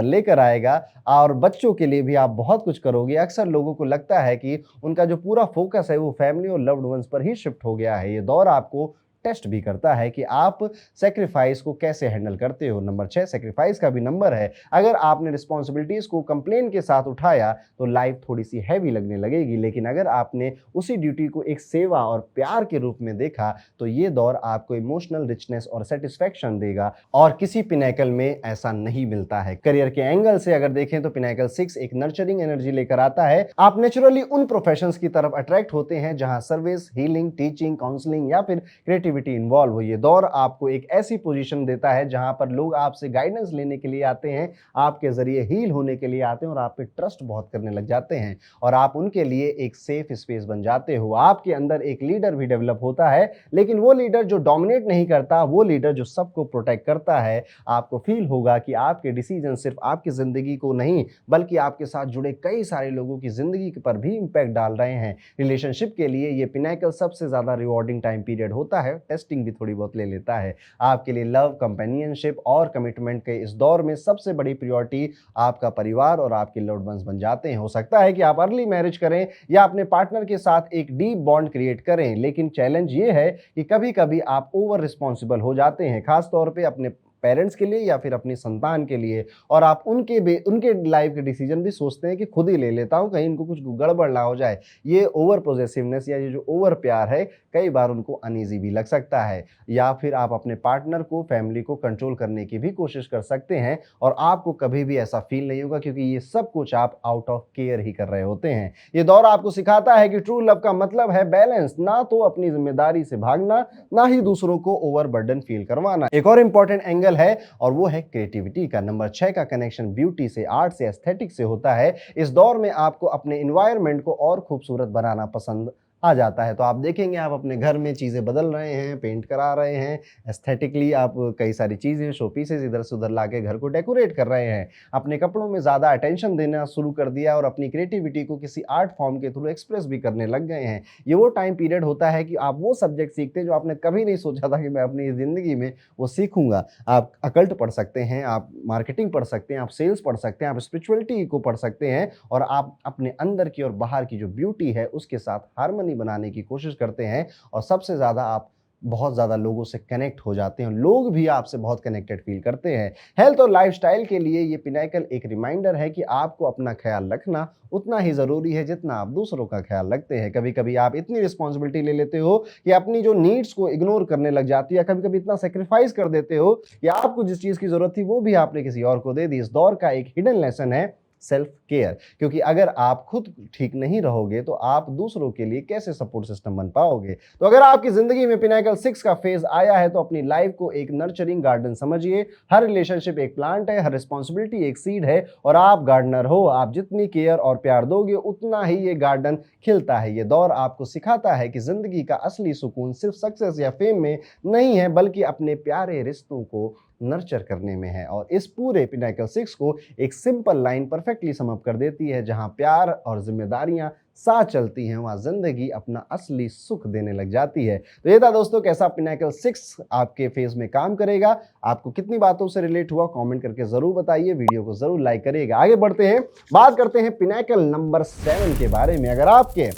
लेकर आएगा और बच्चों के लिए भी आप बहुत कुछ करोगे। अक्सर लोगों को लगता है कि उनका जो पूरा फोकस है वो फैमिली और लव्ड वंस पर ही शिफ्ट हो गया है। ये दौर आपको टेस्ट भी करता है कि आप सेक्रीफाइस को कैसे हैंडल करते हो। नंबर 6 सेक्रीफाइस का भी नंबर है। अगर आपने रिस्पॉन्सिबिलिटीज को कंप्लेन के साथ उठाया तो लाइफ थोड़ी सी हैवी लगने लगेगी, लेकिन अगर आपने उसी ड्यूटी को एक सेवा और प्यार के रूप में देखा तो ये दौर आपको इमोशनल रिचनेस और सेटिस्फैक्शन देगा, और किसी पिनेकल में ऐसा नहीं मिलता है। करियर के एंगल से अगर देखें तो पिनेकल 6 एक नर्चरिंग एनर्जी लेकर आता है। आप नेचुरली उन प्रोफेशंस की तरफ अट्रैक्ट होते हैं जहां सर्विस, हीलिंग, टीचिंग, काउंसलिंग या फिर क्रिएटिविटी इन्वॉल्व हो। ये दौर आपको एक ऐसी पोजीशन देता है जहां पर लोग आपसे गाइडेंस लेने के लिए आते हैं, आपके जरिए हील होने के लिए आते हैं और आप पे ट्रस्ट बहुत करने लग जाते हैं और आप उनके लिए एक सेफ स्पेस बन जाते हो। आपके अंदर एक लीडर भी डेवलप होता है, लेकिन वो लीडर जो डोमिनेट नहीं करता, वो लीडर जो सबको प्रोटेक्ट करता है। आपको फील होगा कि आपके डिसीजन सिर्फ आपकी जिंदगी को नहीं बल्कि आपके साथ जुड़े कई सारे लोगों की जिंदगी पर भी इंपैक्ट डाल रहे हैं। रिलेशनशिप के लिए ये पिनेकल सबसे ज्यादा रिवॉर्डिंग टाइम पीरियड होता है, टेस्टिंग भी थोड़ी बहुत ले लेता है। आपके लिए लव, कंपेनियनशिप और कमिटमेंट के इस दौर में सबसे बड़ी प्रायोरिटी आपका परिवार और आपके लव्ड वंस बन जाते हैं। हो सकता है कि आप अर्ली मैरिज करें या अपने पार्टनर के साथ एक डीप बॉन्ड क्रिएट करें, लेकिन चैलेंज ये है कि कभी कभी आप ओवर रिस्पॉन्सिबल हो जाते हैं, खास तौर पे अपने पेरेंट्स के लिए या फिर अपनी संतान के लिए, और आप उनके लाइफ के डिसीजन भी सोचते हैं कि खुद ही ले लेता हूं, कहीं इनको कुछ गड़बड़ ना हो जाए। ये ओवर पोजेसिवनेस या ये जो ओवर प्यार है कई बार उनको अनईजी भी लग सकता है। या फिर आप अपने पार्टनर को, फैमिली को कंट्रोल करने की भी कोशिश कर सकते हैं और आपको कभी भी ऐसा फील नहीं होगा, क्योंकि ये सब कुछ आप आउट ऑफ केयर ही कर रहे होते हैं। ये दौर आपको सिखाता है कि ट्रू लव का मतलब है बैलेंस, ना तो अपनी जिम्मेदारी से भागना, ना ही दूसरों को ओवर बर्डन फील करवाना। एक और इंपॉर्टेंट एंगल है और वो है क्रिएटिविटी का। नंबर 6 का कनेक्शन ब्यूटी से, आर्ट से, एस्थेटिक से होता है। इस दौर में आपको अपने एनवायरनमेंट को और खूबसूरत बनाना पसंद आ जाता है। तो आप देखेंगे आप अपने घर में चीज़ें बदल रहे हैं, पेंट करा रहे हैं, एस्थेटिकली आप कई सारी चीज़ें, शो पीसेस इधर से उधर लाके घर को डेकोरेट कर रहे हैं। अपने कपड़ों में ज़्यादा अटेंशन देना शुरू कर दिया और अपनी क्रिएटिविटी को किसी आर्ट फॉर्म के थ्रू एक्सप्रेस भी करने लग गए हैं। ये वो टाइम पीरियड होता है कि आप वो सब्जेक्ट सीखते हैं जो आपने कभी नहीं सोचा था कि मैं अपनी ज़िंदगी में वो सीखूँगा। आप अकल्ट पढ़ सकते हैं, आप मार्केटिंग पढ़ सकते हैं, आप सेल्स पढ़ सकते हैं, आप स्पिरिचुअलिटी को पढ़ सकते हैं और आप अपने अंदर की और बाहर की जो ब्यूटी है उसके साथ हार्मनी बनाने की कोशिश करते हैं और सबसे ज़्यादा आप बहुत ज़्यादा लोगों से कनेक्ट हो जाते हैं। लोग भी आपसे बहुत कनेक्टेड फ़ील करते हैं। हेल्थ और लाइफ़स्टाइल के लिए ये पिनाकल एक रिमाइंडर है कि आपको अपना ख़्याल रखना उतना ही ज़रूरी है जितना आप दूसरों का ख़्याल रखते हैं। कभी-कभी आप इतनी रिस्पॉन्सिबिलिटी ले लेते हो कि अपनी जो नीड्स को इग्नोर करने लग जाती है, कभी-कभी इतना सैक्रिफ़ाइस कर देते हो कि आपको जिस चीज़ की ज़रूरत थी वो भी आपने किसी और को दे दी। इस दौर का एक हिडन लेसन है सेल्फ केयर, क्योंकि अगर आप खुद ठीक नहीं रहोगे तो आप दूसरों के लिए कैसे सपोर्ट सिस्टम बन पाओगे। तो अगर आपकी जिंदगी में पिनाकल 6 का फेज आया है तो अपनी लाइफ को एक नर्चरिंग गार्डन समझिए। हर रिलेशनशिप एक प्लांट है, हर रिस्पॉन्सिबिलिटी एक सीड है और आप गार्डनर हो। आप जितनी केयर और प्यार दोगे उतना ही ये गार्डन खिलता है। ये दौर आपको सिखाता है कि जिंदगी का असली सुकून सिर्फ सक्सेस या फेम में नहीं है बल्कि अपने प्यारे रिश्तों को नर्चर करने में है। और इस पूरे पिनाकल 6 को एक simple line perfectly sum up कर देती है, जहां प्यार और जिम्मेदारियां साथ चलती हैं वहां जिंदगी अपना असली सुख देने लग जाती है। तो ये था दोस्तों कैसा पिनाकल 6 आपके फेज में काम करेगा। आपको कितनी बातों से रिलेट हुआ कमेंट करके जरूर बताइए, वीडियो को जरूर लाइक करिएगा। आगे बढ़ते हैं, बात करते हैं पिनाकल नंबर 7 के बारे में। अगर आपके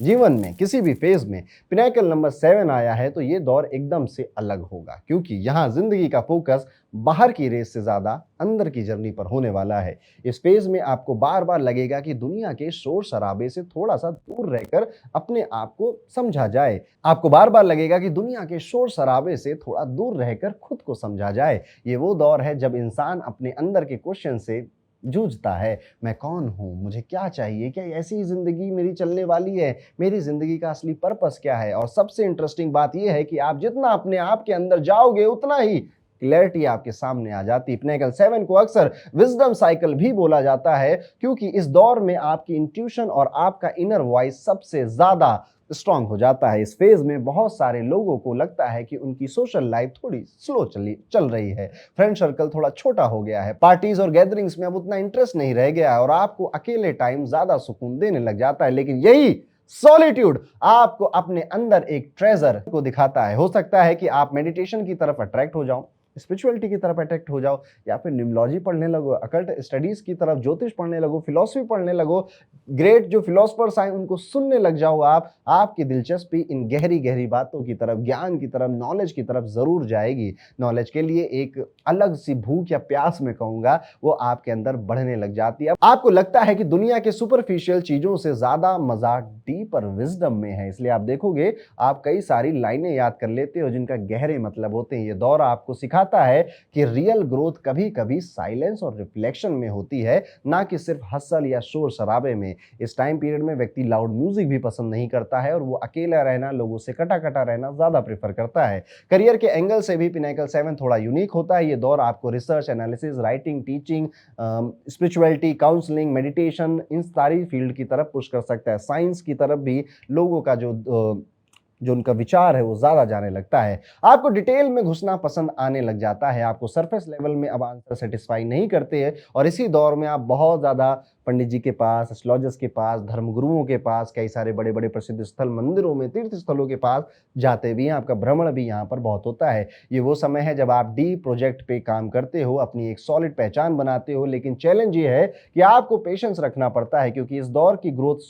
जीवन में किसी भी फेज में पिनाकल नंबर 7 आया है तो ये दौर एकदम से अलग होगा, क्योंकि यहाँ जिंदगी का फोकस बाहर की रेस से ज्यादा अंदर की जर्नी पर होने वाला है। इस फेज में आपको बार बार लगेगा कि दुनिया के शोर शराबे से थोड़ा सा दूर रहकर अपने आप को समझा जाए। आपको बार बार लगेगा कि दुनिया के शोर शराबे से थोड़ा दूर रहकर खुद को समझा जाए। ये वो दौर है जब इंसान अपने अंदर के क्वेश्चन से जूझता है। मैं कौन हूँ, मुझे क्या चाहिए, क्या ऐसी जिंदगी मेरी चलने वाली है, मेरी जिंदगी का असली पर्पस क्या है। और सबसे इंटरेस्टिंग बात यह है कि आप जितना अपने आप के अंदर जाओगे उतना ही क्लैरिटी आपके सामने आ जाती है। पिनाकल 7 को अक्सर विजडम साइकिल भी बोला जाता है, क्योंकि इस दौर में आपकी इंट्यूशन और आपका इनर वॉइस सबसे ज्यादा स्ट्रांग हो जाता है। इस फेज में बहुत सारे लोगों को लगता है कि उनकी सोशल लाइफ थोड़ी स्लो चल रही है, फ्रेंड सर्कल थोड़ा छोटा हो गया है, पार्टीज और गैदरिंग्स में अब उतना इंटरेस्ट नहीं रह गया है और आपको अकेले टाइम ज्यादा सुकून देने लग जाता है। लेकिन यही सॉलिट्यूड आपको अपने अंदर एक ट्रेजर को दिखाता है। हो सकता है कि आप मेडिटेशन की तरफ अट्रैक्ट हो जाओ, स्पिरिचुअलिटी की तरफ अट्रैक्ट हो जाओ, या फिर न्यूमरोलॉजी पढ़ने लगो, अकल्ट स्टडीज की तरफ, ज्योतिष पढ़ने लगो, फिलॉसफी पढ़ने लगो, ग्रेट जो फिलोसफर्स आए उनको सुनने लग जाओ। आपकी दिलचस्पी इन गहरी गहरी बातों की तरफ, ज्ञान की तरफ, नॉलेज की तरफ जरूर जाएगी। नॉलेज के लिए एक अलग सी भूख या प्यास मैं कहूंगा वो आपके अंदर बढ़ने लग जाती है। आपको लगता है कि दुनिया के सुपरफिशियल चीजों से ज्यादा मजा डीपर विजडम में है, इसलिए आप देखोगे आप कई सारी लाइनें याद कर लेते हो जिनका गहरे मतलब होते हैं। ये दौर आपको सिखाता है कि रियल ग्रोथ कभी कभी साइलेंस और रिफ्लेक्शन में होती है, ना कि सिर्फ हसल या शोर शराबे में। इस टाइम पीरियड में व्यक्ति लाउड म्यूजिक भी पसंद नहीं करता है और वो अकेला रहना, लोगों से कटा कटा रहना ज्यादा प्रेफर करता है। करियर के एंगल से भी पिनाकल 7 थोड़ा यूनिक होता है। ये दौर आपको research, analysis, writing, teaching, spirituality, counselling, meditation, इन सारी फील्ड की तरफ पुश कर सकता है। साइंस की तरफ भी लोगों का जो उनका विचार है वो ज्यादा जाने लगता है। आपको डिटेल में घुसना पसंद आने लग जाता है, आपको सरफेस लेवल में अब आंसर सेटिस्फाई नहीं करते हैं और इसी दौर में आप बहुत ज्यादा पंडित जी के पास, एस्ट्रोलॉजर्स के पास, धर्मगुरुओं के पास, कई सारे बड़े बड़े प्रसिद्ध स्थल, मंदिरों में, तीर्थ स्थलों के पास जाते भी हैं। आपका भ्रमण भी यहाँ पर बहुत होता है। ये वो समय है जब आप डीप प्रोजेक्ट पे काम करते हो, अपनी एक सॉलिड पहचान बनाते हो। लेकिन चैलेंज ये है कि आपको पेशेंस रखना पड़ता है, क्योंकि इस दौर की ग्रोथ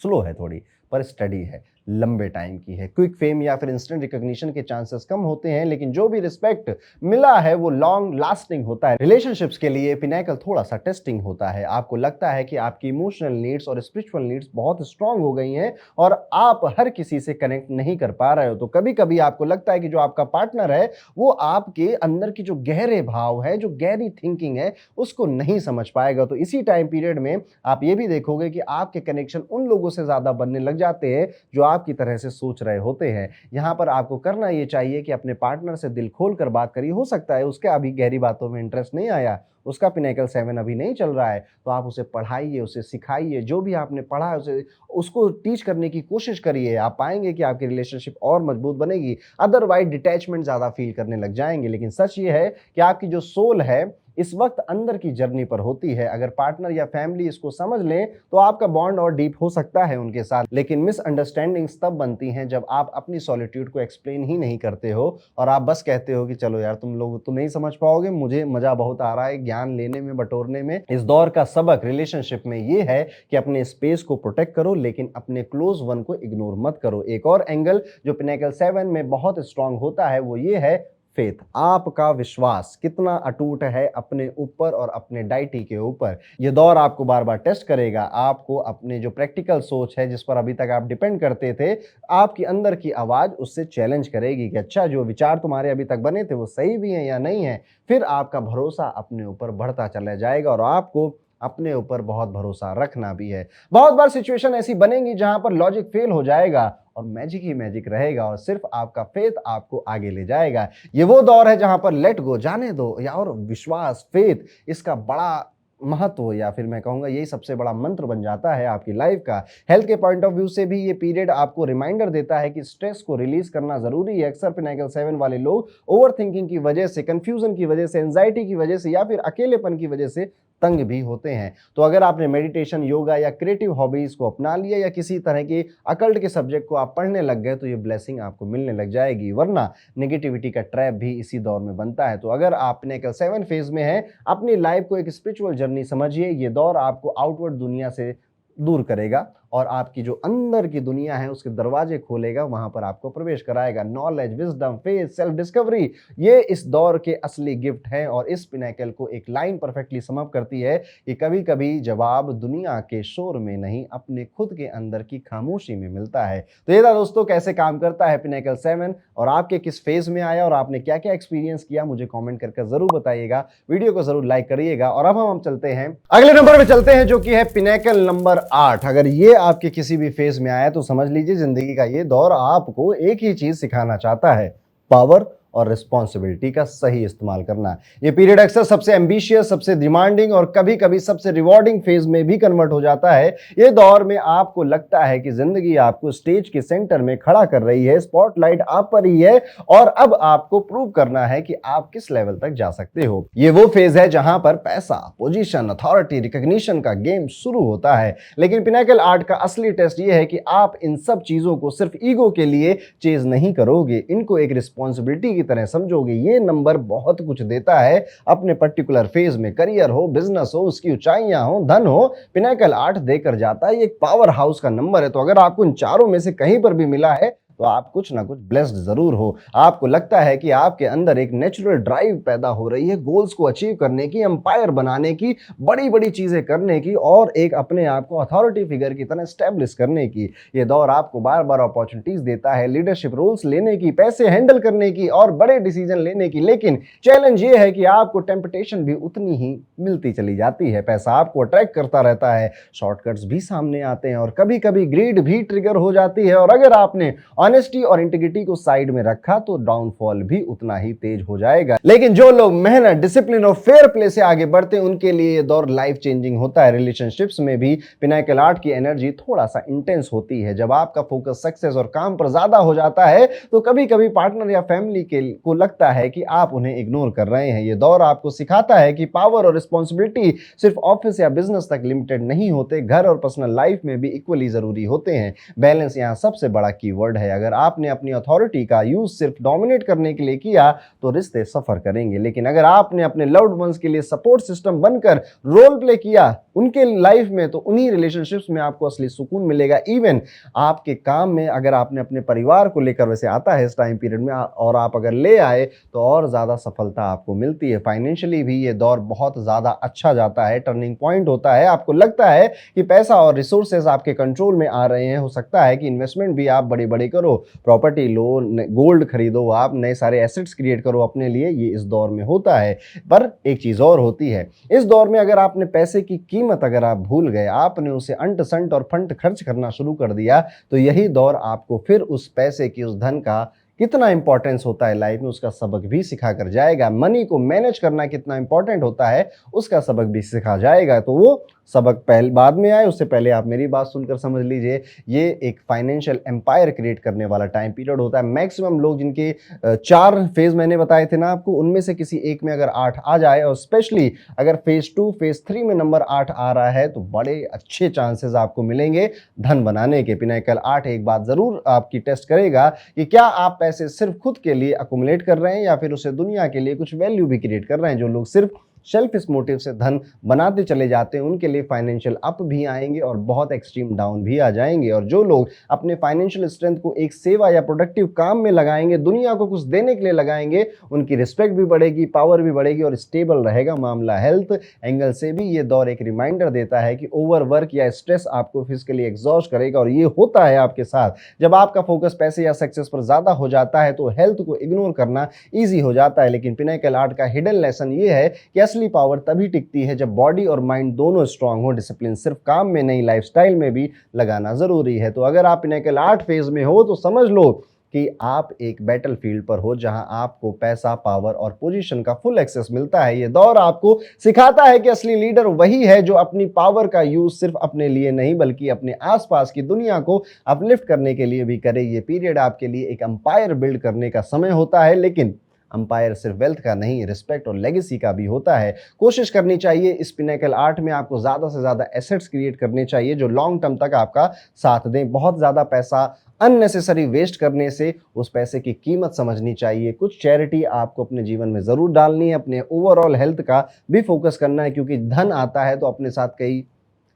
स्लो है थोड़ी, पर स्टडी है, लंबे टाइम की है। क्विक फेम या फिर इंस्टेंट रिकॉग्निशन के चांसेस कम होते हैं, लेकिन जो भी रिस्पेक्ट मिला है वो लॉन्ग लास्टिंग होता है। रिलेशनशिप्स के लिए पिनाकल थोड़ा सा टेस्टिंग होता है। आपको लगता है कि आपकी इमोशनल नीड्स और स्पिरिचुअल नीड्स बहुत स्ट्रांग हो गई हैं और आप हर किसी से कनेक्ट नहीं कर पा रहे हो। तो कभी कभी आपको लगता है कि जो आपका पार्टनर है वो आपके अंदर की जो गहरे भाव है, जो गहरी थिंकिंग है, उसको नहीं समझ पाएगा। तो इसी टाइम पीरियड में आप ये भी देखोगे कि आपके कनेक्शन उन लोगों से ज्यादा बनने लग जाते हैं जो आपकी तरह से सोच रहे होते हैं। यहां पर आपको करना यह चाहिए कि अपने पार्टनर से दिल खोल कर बात करिए। हो सकता है उसके अभी गहरी बातों में इंटरेस्ट नहीं आया, उसका पिनेकल 7 अभी नहीं चल रहा है, तो आप उसे पढ़ाइए, उसे सिखाइए, जो भी आपने पढ़ा है उसे उसको टीच करने की कोशिश करिए। आप पाएँगे कि आपकी रिलेशनशिप और मजबूत बनेगी। अदरवाइज़ डिटैचमेंट ज़्यादा फ़ील करने लग जाएँगे। लेकिन सच ये है कि आपकी जो सोल है इस वक़्त अंदर की जर्नी पर होती है। अगर पार्टनर या फैमिली इसको समझ लें, तो आपका बॉन्ड और डीप हो सकता है उनके साथ। लेकिन मिसअंडरस्टैंडिंग्स तब बनती हैं जब आप अपनी सॉलिट्यूड को एक्सप्लेन ही नहीं करते हो और आप बस कहते हो कि चलो यार तुम लोग तो नहीं समझ पाओगे, मुझे मज़ा बहुत आ रहा है ज्ञान लेने में, बटोरने में। इस दौर का सबक रिलेशनशिप में ये है कि अपने स्पेस को प्रोटेक्ट करो, लेकिन अपने क्लोज़ वन को इग्नोर मत करो। एक और एंगल जो पिनेकल 7 में बहुत स्ट्रॉन्ग होता है वो ये है फेथ। आपका विश्वास कितना अटूट है अपने ऊपर और अपने डाइटी के ऊपर। ये दौर आपको बार बार टेस्ट करेगा। आपको अपने जो प्रैक्टिकल सोच है जिस पर अभी तक आप डिपेंड करते थे, आपकी अंदर की आवाज उससे चैलेंज करेगी कि अच्छा जो विचार तुम्हारे अभी तक बने थे वो सही भी हैं या नहीं है। फिर आपका भरोसा अपने ऊपर बढ़ता चला जाएगा और आपको अपने ऊपर बहुत भरोसा रखना भी है। बहुत बार सिचुएशन ऐसी बनेंगी जहां पर लॉजिक फेल हो जाएगा और मैजिक ही मैजिक रहेगा और सिर्फ आपका फेथ आपको आगे ले जाएगा। ये वो दौर है जहां पर लेट गो, जाने दो, या और विश्वास, फेथ, इसका बड़ा महत्व, या फिर मैं कहूंगा यही सबसे बड़ा मंत्र बन जाता है आपकी लाइफ का। हेल्थ के पॉइंट ऑफ व्यू से भी ये पीरियड आपको रिमाइंडर देता है कि स्ट्रेस को रिलीज करना जरूरी है। अक्सर पिनेकल 7 वाले लोग ओवर थिंकिंग की वजह से, कंफ्यूजन की वजह से, एंजाइटी की वजह से या फिर अकेलेपन की वजह से तंग भी होते हैं। तो अगर आपने मेडिटेशन, योगा या क्रिएटिव हॉबीज को अपना लिया या किसी तरह की अकल्ट के सब्जेक्ट को आप पढ़ने लग गए, तो ये ब्लेसिंग आपको मिलने लग जाएगी। वरना नेगेटिविटी का ट्रैप भी इसी दौर में बनता है। तो अगर आप पिनेकल 7 फेज में हैं, अपनी लाइफ को एक स्पिरिचुअल जर्नी समझिए। ये दौर आपको आउटवर्ड दुनिया से दूर करेगा और आपकी जो अंदर की दुनिया है उसके दरवाजे खोलेगा, वहां पर आपको प्रवेश कराएगा। Knowledge, wisdom, faith, self discovery, ये इस दौर के असली गिफ्ट हैं। और इस पिनेकल को एक लाइन परफेक्टली सम अप करती है कि कभी कभी जवाब दुनिया के शोर में नहीं, अपने खुद के अंदर की खामोशी में मिलता है। तो ये था दोस्तों कैसे काम करता है पिनेकल 7 और आपके किस फेज में आया और आपने क्या क्या एक्सपीरियंस किया, मुझे कॉमेंट करके जरूर बताइएगा। वीडियो को जरूर लाइक करिएगा। और अब हम चलते हैं अगले नंबर पे चलते हैं, जो कि है पिनेकल नंबर 8। अगर ये आपके किसी भी फेज में आया तो समझ लीजिए जिंदगी का ये दौर आपको एक ही चीज सिखाना चाहता है, पावर और रिस्पॉन्सिबिलिटी का सही इस्तेमाल करना। ये पीरियड अक्सर सबसे एम्बिशियस, सबसे डिमांडिंग और कभी कभी सबसे रिवॉर्डिंग फेज में भी कन्वर्ट हो जाता है। ये दौर में आपको लगता है कि जिंदगी आपको स्टेज के सेंटर में खड़ा कर रही है, स्पॉटलाइट आप पर ही है और अब आपको प्रूव करना है कि आप किस लेवल तक जा सकते हो। ये वो फेज है जहां पर पैसा, पोजीशन, अथॉरिटी, रिकॉग्निशन का गेम शुरू होता है। लेकिन पिनेकल 8 का असली टेस्ट ये है कि आप इन सब चीजों को सिर्फ ईगो के लिए चेज नहीं करोगे, इनको एक रिस्पॉन्सिबिलिटी की तरह समझोगे। ये नंबर बहुत कुछ देता है अपने पर्टिकुलर फेज में। करियर हो, बिजनेस हो, उसकी ऊंचाइयां हो, धन हो, पिनेकल 8 देकर जाता है। ये एक पावर हाउस का नंबर है। तो अगर आपको इन चारों में से कहीं पर भी मिला है तो आप कुछ ना कुछ ब्लेस्ड जरूर हो। आपको लगता है कि आपके अंदर एक नेचुरल ड्राइव पैदा हो रही है गोल्स को अचीव करने की, एम्पायर बनाने की, बड़ी बड़ी चीजें करने की और एक अपने आप को अथॉरिटी फिगर की तरह स्टैब्लिश करने की। ये दौर आपको बार बार अपॉर्चुनिटीज देता है लीडरशिप रोल्स लेने की, पैसे हैंडल करने की और बड़े डिसीजन लेने की। लेकिन चैलेंज ये है कि आपको टेम्पटेशन भी उतनी ही मिलती चली जाती है। पैसा आपको अट्रैक्ट करता रहता है, शॉर्टकट्स भी सामने आते हैं और कभी कभी ग्रीड भी ट्रिगर हो जाती है। और अगर आपने ऑनेस्टी और इंटीग्रिटी को साइड में रखा तो डाउनफॉल भी उतना ही तेज हो जाएगा। लेकिन जो लोग मेहनत, डिसिप्लिन और फेयर प्ले से आगे बढ़ते हैं उनके लिए ये दौर लाइफ चेंजिंग होता है। रिलेशनशिप्स में भी पिनेकल 8 की एनर्जी थोड़ा सा इंटेंस होती है। जब आपका फोकस सक्सेस और काम पर ज्यादा हो जाता है तो कभी कभी पार्टनर या फैमिली को लगता है कि आप उन्हें इग्नोर कर रहे हैं। ये दौर आपको सिखाता है कि पावर और रिस्पॉन्सिबिलिटी सिर्फ ऑफिस या बिजनेस तक लिमिटेड नहीं होते, घर और पर्सनल लाइफ में भी इक्वली जरूरी होते हैं। बैलेंस यहाँ सबसे बड़ा कीवर्ड है। अगर आपने अपनी अथॉरिटी का यूज सिर्फ डोमिनेट करने के लिए किया तो रिश्ते सफर करेंगे। लेकिन अगर आपने अपने लव्ड वंस के लिए सपोर्ट सिस्टम बनकर रोल प्ले किया उनके लाइफ में, तो उन्हीं रिलेशनशिप्स में आपको असली सुकून मिलेगा। इवन आपके काम में अगर आपने अपने परिवार को लेकर, वैसे आता है इस टाइम पीरियड में, और आप अगर ले आए तो और ज्यादा सफलता आपको मिलती है। फाइनेंशियली भी ये दौर बहुत ज्यादा अच्छा जाता है, टर्निंग पॉइंट होता है। आपको लगता है कि पैसा और रिसोर्सेज आपके कंट्रोल में आ रहे हैं। हो सकता है कि इन्वेस्टमेंट भी आप बड़े बड़े करो, प्रॉपर्टी लो, गोल्ड खरीदो, आप नए सारे एसेट्स क्रिएट करो अपने लिए। ये इस दौर में होता है। पर एक चीज और होती है इस दौर में, अगर आपने पैसे की कीमत अगर आप भूल गए, आपने उसे अंट संट और फंट खर्च करना शुरू कर दिया, तो यही दौर आपको फिर उस पैसे की, उस धन का कितना इंपॉर्टेंस होता है लाइफ में उसका सबक भी सिखा कर जाएगा। मनी को मैनेज करना कितना इंपॉर्टेंट होता है उसका सबक भी सिखा जाएगा। तो वो सबक पहले बाद में आए, उससे पहले आप मेरी बात सुनकर समझ लीजिए, ये एक फाइनेंशियल एम्पायर क्रिएट करने वाला टाइम पीरियड होता है। मैक्सिमम लोग जिनके 4 फेज मैंने बताए थे ना आपको, उनमें से किसी एक में अगर 8 आ जाए, और स्पेशली अगर फेज 2 फेज 3 में नंबर 8 आ रहा है तो बड़े अच्छे चांसेस आपको मिलेंगे धन बनाने के। पिनाकल 8 एक बात जरूर आपकी टेस्ट करेगा कि क्या आप पैसे सिर्फ खुद के लिए अकुमुलेट कर रहे हैं या फिर उसे दुनिया के लिए कुछ वैल्यू भी क्रिएट कर रहे हैं। जो लोग सिर्फ सेल्फिश मोटिव से धन बनाते चले जाते हैं उनके लिए फाइनेंशियल अप भी आएंगे और बहुत एक्सट्रीम डाउन भी आ जाएंगे। और जो लोग अपने फाइनेंशियल स्ट्रेंथ को एक सेवा या प्रोडक्टिव काम में लगाएंगे, दुनिया को कुछ देने के लिए लगाएंगे, उनकी रिस्पेक्ट भी बढ़ेगी, पावर भी बढ़ेगी और स्टेबल रहेगा मामला। हेल्थ एंगल से भी ये दौर एक रिमाइंडर देता है कि ओवरवर्क या स्ट्रेस आपको फिजिकली एग्जॉस्ट करेगा। और ये होता है आपके साथ जब आपका फोकस पैसे या सक्सेस पर ज्यादा हो जाता है तो हेल्थ को इग्नोर करना ईजी हो जाता है। लेकिन पिनाकल 8 का हिडन लेसन ये है कि असली पावर तभी टिकती है जब बॉडी और माइंड दोनों स्ट्रांग हो। डिसिप्लिन सिर्फ काम में नहीं, लाइफस्टाइल में भी लगाना जरूरी है। तो अगर आप पिनाकल 8 फेज में हो तो समझ लो कि आप एक बैटलफील्ड पर हो जहां आपको पैसा, पावर और पोजीशन का फुल एक्सेस मिलता है। ये दौर आपको सिखाता है कि असली लीडर वही है जो अपनी पावर का यूज सिर्फ अपने लिए नहीं बल्कि अपने आसपास की दुनिया को अपलिफ्ट करने के लिए भी करे। ये पीरियड आपके लिए एक एम्पायर बिल्ड करने का समय होता है, लेकिन अंपायर सिर्फ वेल्थ का नहीं, रिस्पेक्ट और लेगेसी का भी होता है। कोशिश करनी चाहिए इस पिनाकल 8 में आपको ज़्यादा से ज़्यादा एसेट्स क्रिएट करने चाहिए जो लॉन्ग टर्म तक आपका साथ दें। बहुत ज़्यादा पैसा अननेसेसरी वेस्ट करने से उस पैसे की कीमत समझनी चाहिए। कुछ चैरिटी आपको अपने जीवन में ज़रूर डालनी है। अपने ओवरऑल हेल्थ का भी फोकस करना है, क्योंकि धन आता है तो अपने साथ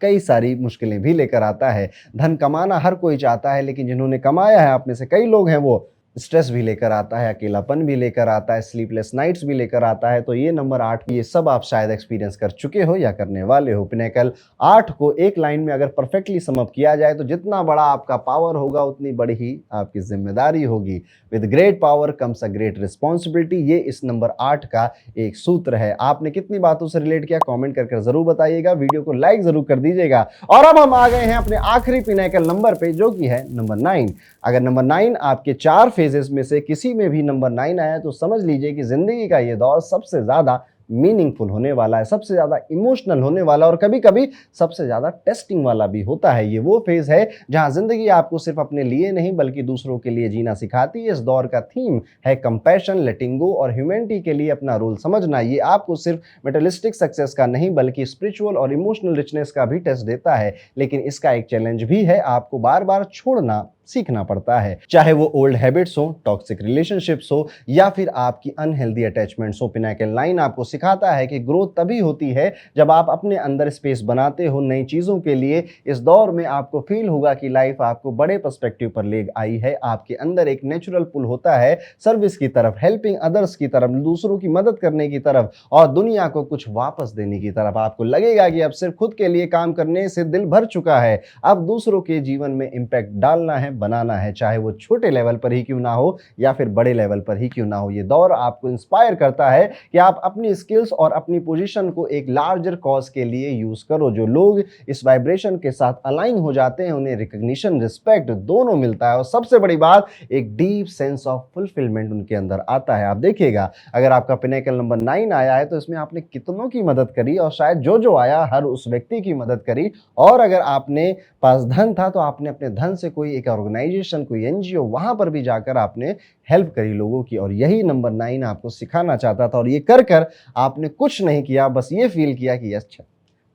कई सारी मुश्किलें भी लेकर आता है। धन कमाना हर कोई चाहता है, लेकिन जिन्होंने कमाया है आप में से कई लोग हैं वो स्ट्रेस भी लेकर आता है, अकेलापन भी लेकर आता है, स्लीपलेस नाइट्स भी लेकर आता है। तो ये नंबर 8 ये सब आप शायद एक्सपीरियंस कर चुके हो या करने वाले हो। पिनाकल 8 को एक लाइन में अगर परफेक्टली समअप किया जाए तो जितना बड़ा आपका पावर होगा उतनी बड़ी ही आपकी जिम्मेदारी होगी। With great power comes a great responsibility, ये इस नंबर 8 का एक सूत्र है। आपने कितनी बातों से रिलेट किया कॉमेंट करके जरूर बताइएगा, वीडियो को लाइक जरूर कर दीजिएगा। और अब हम आ गए हैं अपने आखिरी पिनाकल नंबर पे जो कि है नंबर 9। अगर नंबर 9 आपके 4 फेजेस में से किसी में भी नंबर 9 आया तो समझ लीजिए कि जिंदगी का ये दौर सबसे ज्यादा मीनिंगफुल होने वाला है, सबसे ज्यादा इमोशनल होने वाला और कभी कभी सबसे ज्यादा टेस्टिंग वाला भी होता है। ये वो फेज है जहां जिंदगी आपको सिर्फ अपने लिए नहीं बल्कि दूसरों के लिए जीना सिखाती है। इस दौर का थीम है कंपैशन, लेटिंग गो और ह्यूमैनिटी के लिए अपना रोल समझना। ये आपको सिर्फ मेटेरियलिस्टिक सक्सेस का नहीं बल्कि स्पिरिचुअल और इमोशनल रिचनेस का भी टेस्ट देता है। लेकिन इसका एक चैलेंज भी है, आपको बार बार छोड़ना सीखना पड़ता है, चाहे वो ओल्ड हैबिट्स हो, टॉक्सिक रिलेशनशिप्स हो या फिर आपकी अनहेल्दी अटैचमेंट्स हो। पिनाकल 9 आपको सिखाता है कि ग्रोथ तभी होती है जब आप अपने अंदर स्पेस बनाते हो नई चीजों के लिए। इस दौर में आपको फील होगा कि लाइफ आपको बड़े पर्सपेक्टिव पर ले आई है। आपके अंदर एक नेचुरल पुल होता है सर्विस की तरफ, हेल्पिंग अदर्स की तरफ, दूसरों की मदद करने की तरफ और दुनिया को कुछ वापस देने की तरफ। आपको लगेगा कि अब सिर्फ खुद के लिए काम करने से दिल भर चुका है, अब दूसरों के जीवन में इंपैक्ट डालना है, बनाना है, चाहे वो छोटे लेवल पर ही क्यों ना हो या फिर बड़े लेवल पर ही क्यों ना हो। ये दौर आपको इंस्पायर करता है कि आप अपनी स्किल्स और अपनी पोजीशन को एक लार्जर कॉज के लिए यूज करो। जो लोग इस वाइब्रेशन के साथ अलाइन हो जाते हैं उन्हें रिकॉग्निशन, रिस्पेक्ट दोनों मिलता है और सबसे बड़ी बात एक डीप सेंस ऑफ फुलफिलमेंट उनके अंदर आता है। आप देखिएगा अगर आपका पिनाकल नंबर 9 आया है तो इसमें आपने कितनों की मदद करी और शायद जो आया हर उस व्यक्ति की मदद करी। और अगर आपने पास धन था तो आपने अपने धन से कोई एक ऑर्गेनाइजेशन, कोई एनजीओ, वहां पर भी जाकर आपने हेल्प करी लोगों की। और यही नंबर 9 आपको सिखाना चाहता था और ये कर आपने कुछ नहीं किया, बस ये फील किया कि अच्छा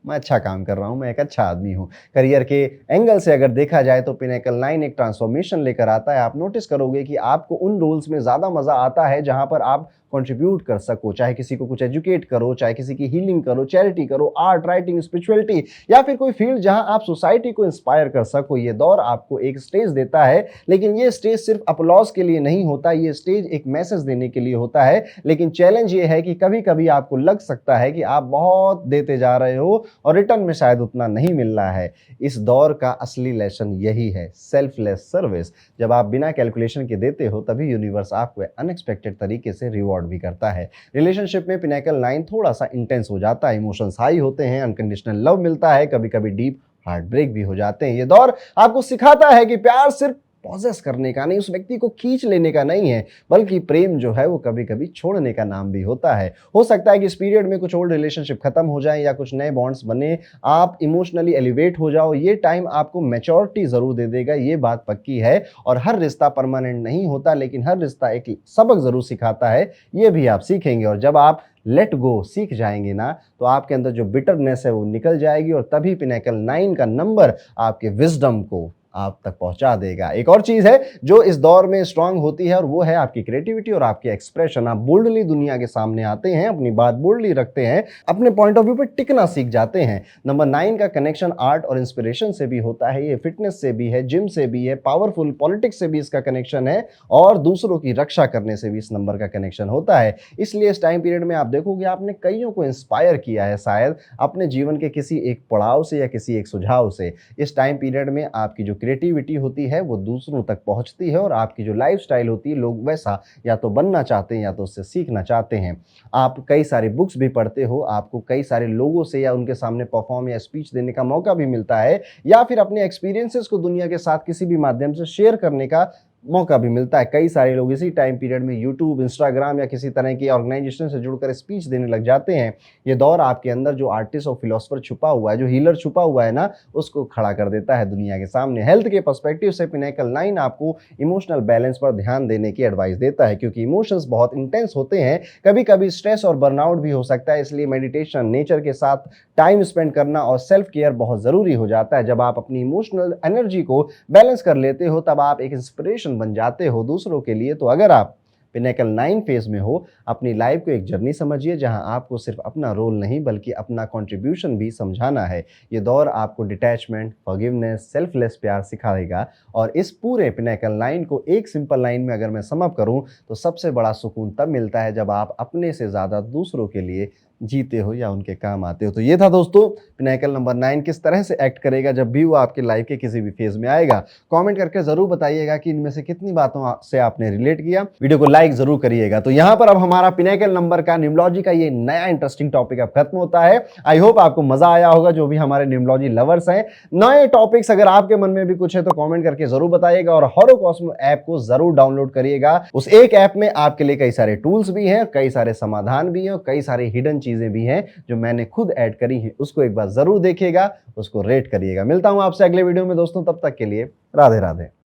मैं अच्छा काम कर रहा हूं, मैं एक अच्छा आदमी हूं। करियर के एंगल से अगर देखा जाए तो पिनाकल 9 एक ट्रांसफॉर्मेशन लेकर आता है। आप नोटिस करोगे कि आपको उन रोल्स में ज्यादा मजा आता है जहां पर आप कंट्रीब्यूट कर सको, चाहे किसी को कुछ एजुकेट करो, चाहे किसी की हीलिंग करो, चैरिटी करो, आर्ट, राइटिंग, स्पिरिचुअलिटी या फिर कोई फील्ड जहां आप सोसाइटी को इंस्पायर कर सको। ये दौर आपको एक स्टेज देता है, लेकिन ये स्टेज सिर्फ अपलॉज के लिए नहीं होता, ये स्टेज एक मैसेज देने के लिए होता है। लेकिन चैलेंज ये है कि कभी कभी आपको लग सकता है कि आप बहुत देते जा रहे हो और रिटर्न में शायद उतना नहीं मिल रहा है। इस दौर का असली लेसन यही है, सेल्फलेस सर्विस। जब आप बिना कैलकुलेशन के देते हो तभी यूनिवर्स आपको अनएक्सपेक्टेड तरीके से रिवॉर्ड भी करता है। रिलेशनशिप में पिनाकल 9 थोड़ा सा इंटेंस हो जाता है, इमोशंस हाई होते हैं, अनकंडीशनल लव मिलता है, कभी कभी डीप हार्ट ब्रेक भी हो जाते हैं। ये दौर आपको सिखाता है कि प्यार सिर्फ पॉजेस करने का नहीं, उस व्यक्ति को खींच लेने का नहीं है, बल्कि प्रेम जो है वो कभी-कभी छोड़ने का नाम भी होता है। हो सकता है कि इस पीरियड में कुछ ओल्ड रिलेशनशिप खत्म हो जाएँ या कुछ नए बॉन्ड्स बने, आप इमोशनली एलिवेट हो जाओ। ये टाइम आपको मैच्योरिटी ज़रूर दे देगा, ये बात पक्की है। और हर रिश्ता परमानेंट नहीं होता, लेकिन हर रिश्ता एक सबक ज़रूर सिखाता है, ये भी आप सीखेंगे। और जब आप लेट गो सीख जाएँगे ना, तो आपके अंदर जो बिटरनेस है वो निकल जाएगी और तभी पिनैकल 9 का नंबर आपके विज़डम को आप तक पहुँचा देगा। एक और चीज़ है जो इस दौर में स्ट्रॉन्ग होती है और वो है आपकी क्रिएटिविटी और आपके एक्सप्रेशन। आप बोल्डली दुनिया के सामने आते हैं, अपनी बात बोल्डली रखते हैं, अपने पॉइंट ऑफ व्यू पे टिकना सीख जाते हैं। नंबर 9 का कनेक्शन आर्ट और इंस्पिरेशन से भी होता है, ये फिटनेस से भी है, जिम से भी है, पावरफुल पॉलिटिक्स से भी इसका कनेक्शन है और दूसरों की रक्षा करने से भी इस नंबर का कनेक्शन होता है। इसलिए इस टाइम पीरियड में आप देखोगे आपने कईयों को इंस्पायर किया है शायद अपने जीवन के किसी एक पड़ाव से या किसी एक सुझाव से। इस टाइम पीरियड में आपकी जो क्रिएटिविटी होती है वो दूसरों तक पहुंचती है और आपकी जो लाइफस्टाइल होती है लोग वैसा या तो बनना चाहते हैं या तो उससे सीखना चाहते हैं। आप कई सारी बुक्स भी पढ़ते हो, आपको कई सारे लोगों से या उनके सामने परफॉर्म या स्पीच देने का मौका भी मिलता है या फिर अपने एक्सपीरियंसेस को दुनिया के साथ किसी भी माध्यम से शेयर करने का मौका भी मिलता है। कई सारे लोग इसी टाइम पीरियड में यूट्यूब, इंस्टाग्राम या किसी तरह की ऑर्गेनाइजेशन से जुड़कर स्पीच देने लग जाते हैं। ये दौर आपके अंदर जो आर्टिस्ट और फिलोसोफर छुपा हुआ है, जो हीलर छुपा हुआ है ना, उसको खड़ा कर देता है दुनिया के सामने। हेल्थ के पर्सपेक्टिव से पिनैकल 9 आपको इमोशनल बैलेंस पर ध्यान देने की एडवाइस देता है, क्योंकि इमोशंस बहुत इंटेंस होते हैं, कभी-कभी स्ट्रेस और बर्नआउट भी हो सकता है। इसलिए मेडिटेशन, नेचर के साथ टाइम स्पेंड करना और सेल्फ केयर बहुत ज़रूरी हो जाता है। जब आप अपनी इमोशनल एनर्जी को बैलेंस कर लेते हो, तब आप एक इंस्पिरेशन बन जाते हो दूसरों के लिए। तो अगर आप पिनैकल 9 फेज में हो, अपनी लाइफ को एक जर्नी समझिए जहां आपको सिर्फ अपना रोल नहीं बल्कि अपना कंट्रीब्यूशन भी समझाना है। ये दौर आपको डिटैचमेंट, फॉरगिवनेस, सेल्फलेस प्यार सिखाएगा और इस पूरे पिनैकल 9 को एक सिंपल लाइन में अगर मैं सम अप करूं तो सबसे बड़ा सुकून तब मिलता है जब आप अपने से ज़्यादा दूसरों के लिए जीते हो या उनके काम आते हो। तो ये था दोस्तों पिनैकल नंबर 9 किस तरह से एक्ट करेगा जब भी वो आपकी लाइफ के किसी भी फेज में आएगा। कमेंट करके जरूर बताइएगा कि इनमें से कितनी बातों से आपने रिलेट किया। वीडियो को लाइक जरूर करिएगा। तो यहाँ पर अब हमारा पिनैकल नंबर का न्यूमरोलॉजी का ये नया इंटरेस्टिंग टॉपिक अब खत्म होता है। आई होप आपको मजा आया होगा जो भी हमारे न्यूमरोलॉजी लवर्स हैं। नए टॉपिक्स अगर आपके मन में भी कुछ है तो कॉमेंट करके जरूर बताइएगा और होरोकॉस्मो ऐप को जरूर डाउनलोड करिएगा। उस एक ऐप में आपके लिए कई सारे टूल्स भी हैं, कई सारे समाधान भी हैं और कई सारे हिडन चीजें भी हैं जो मैंने खुद ऐड करी हैं। उसको एक बार जरूर देखिएगा, उसको रेट करिएगा। मिलता हूं आपसे अगले वीडियो में दोस्तों, तब तक के लिए राधे राधे।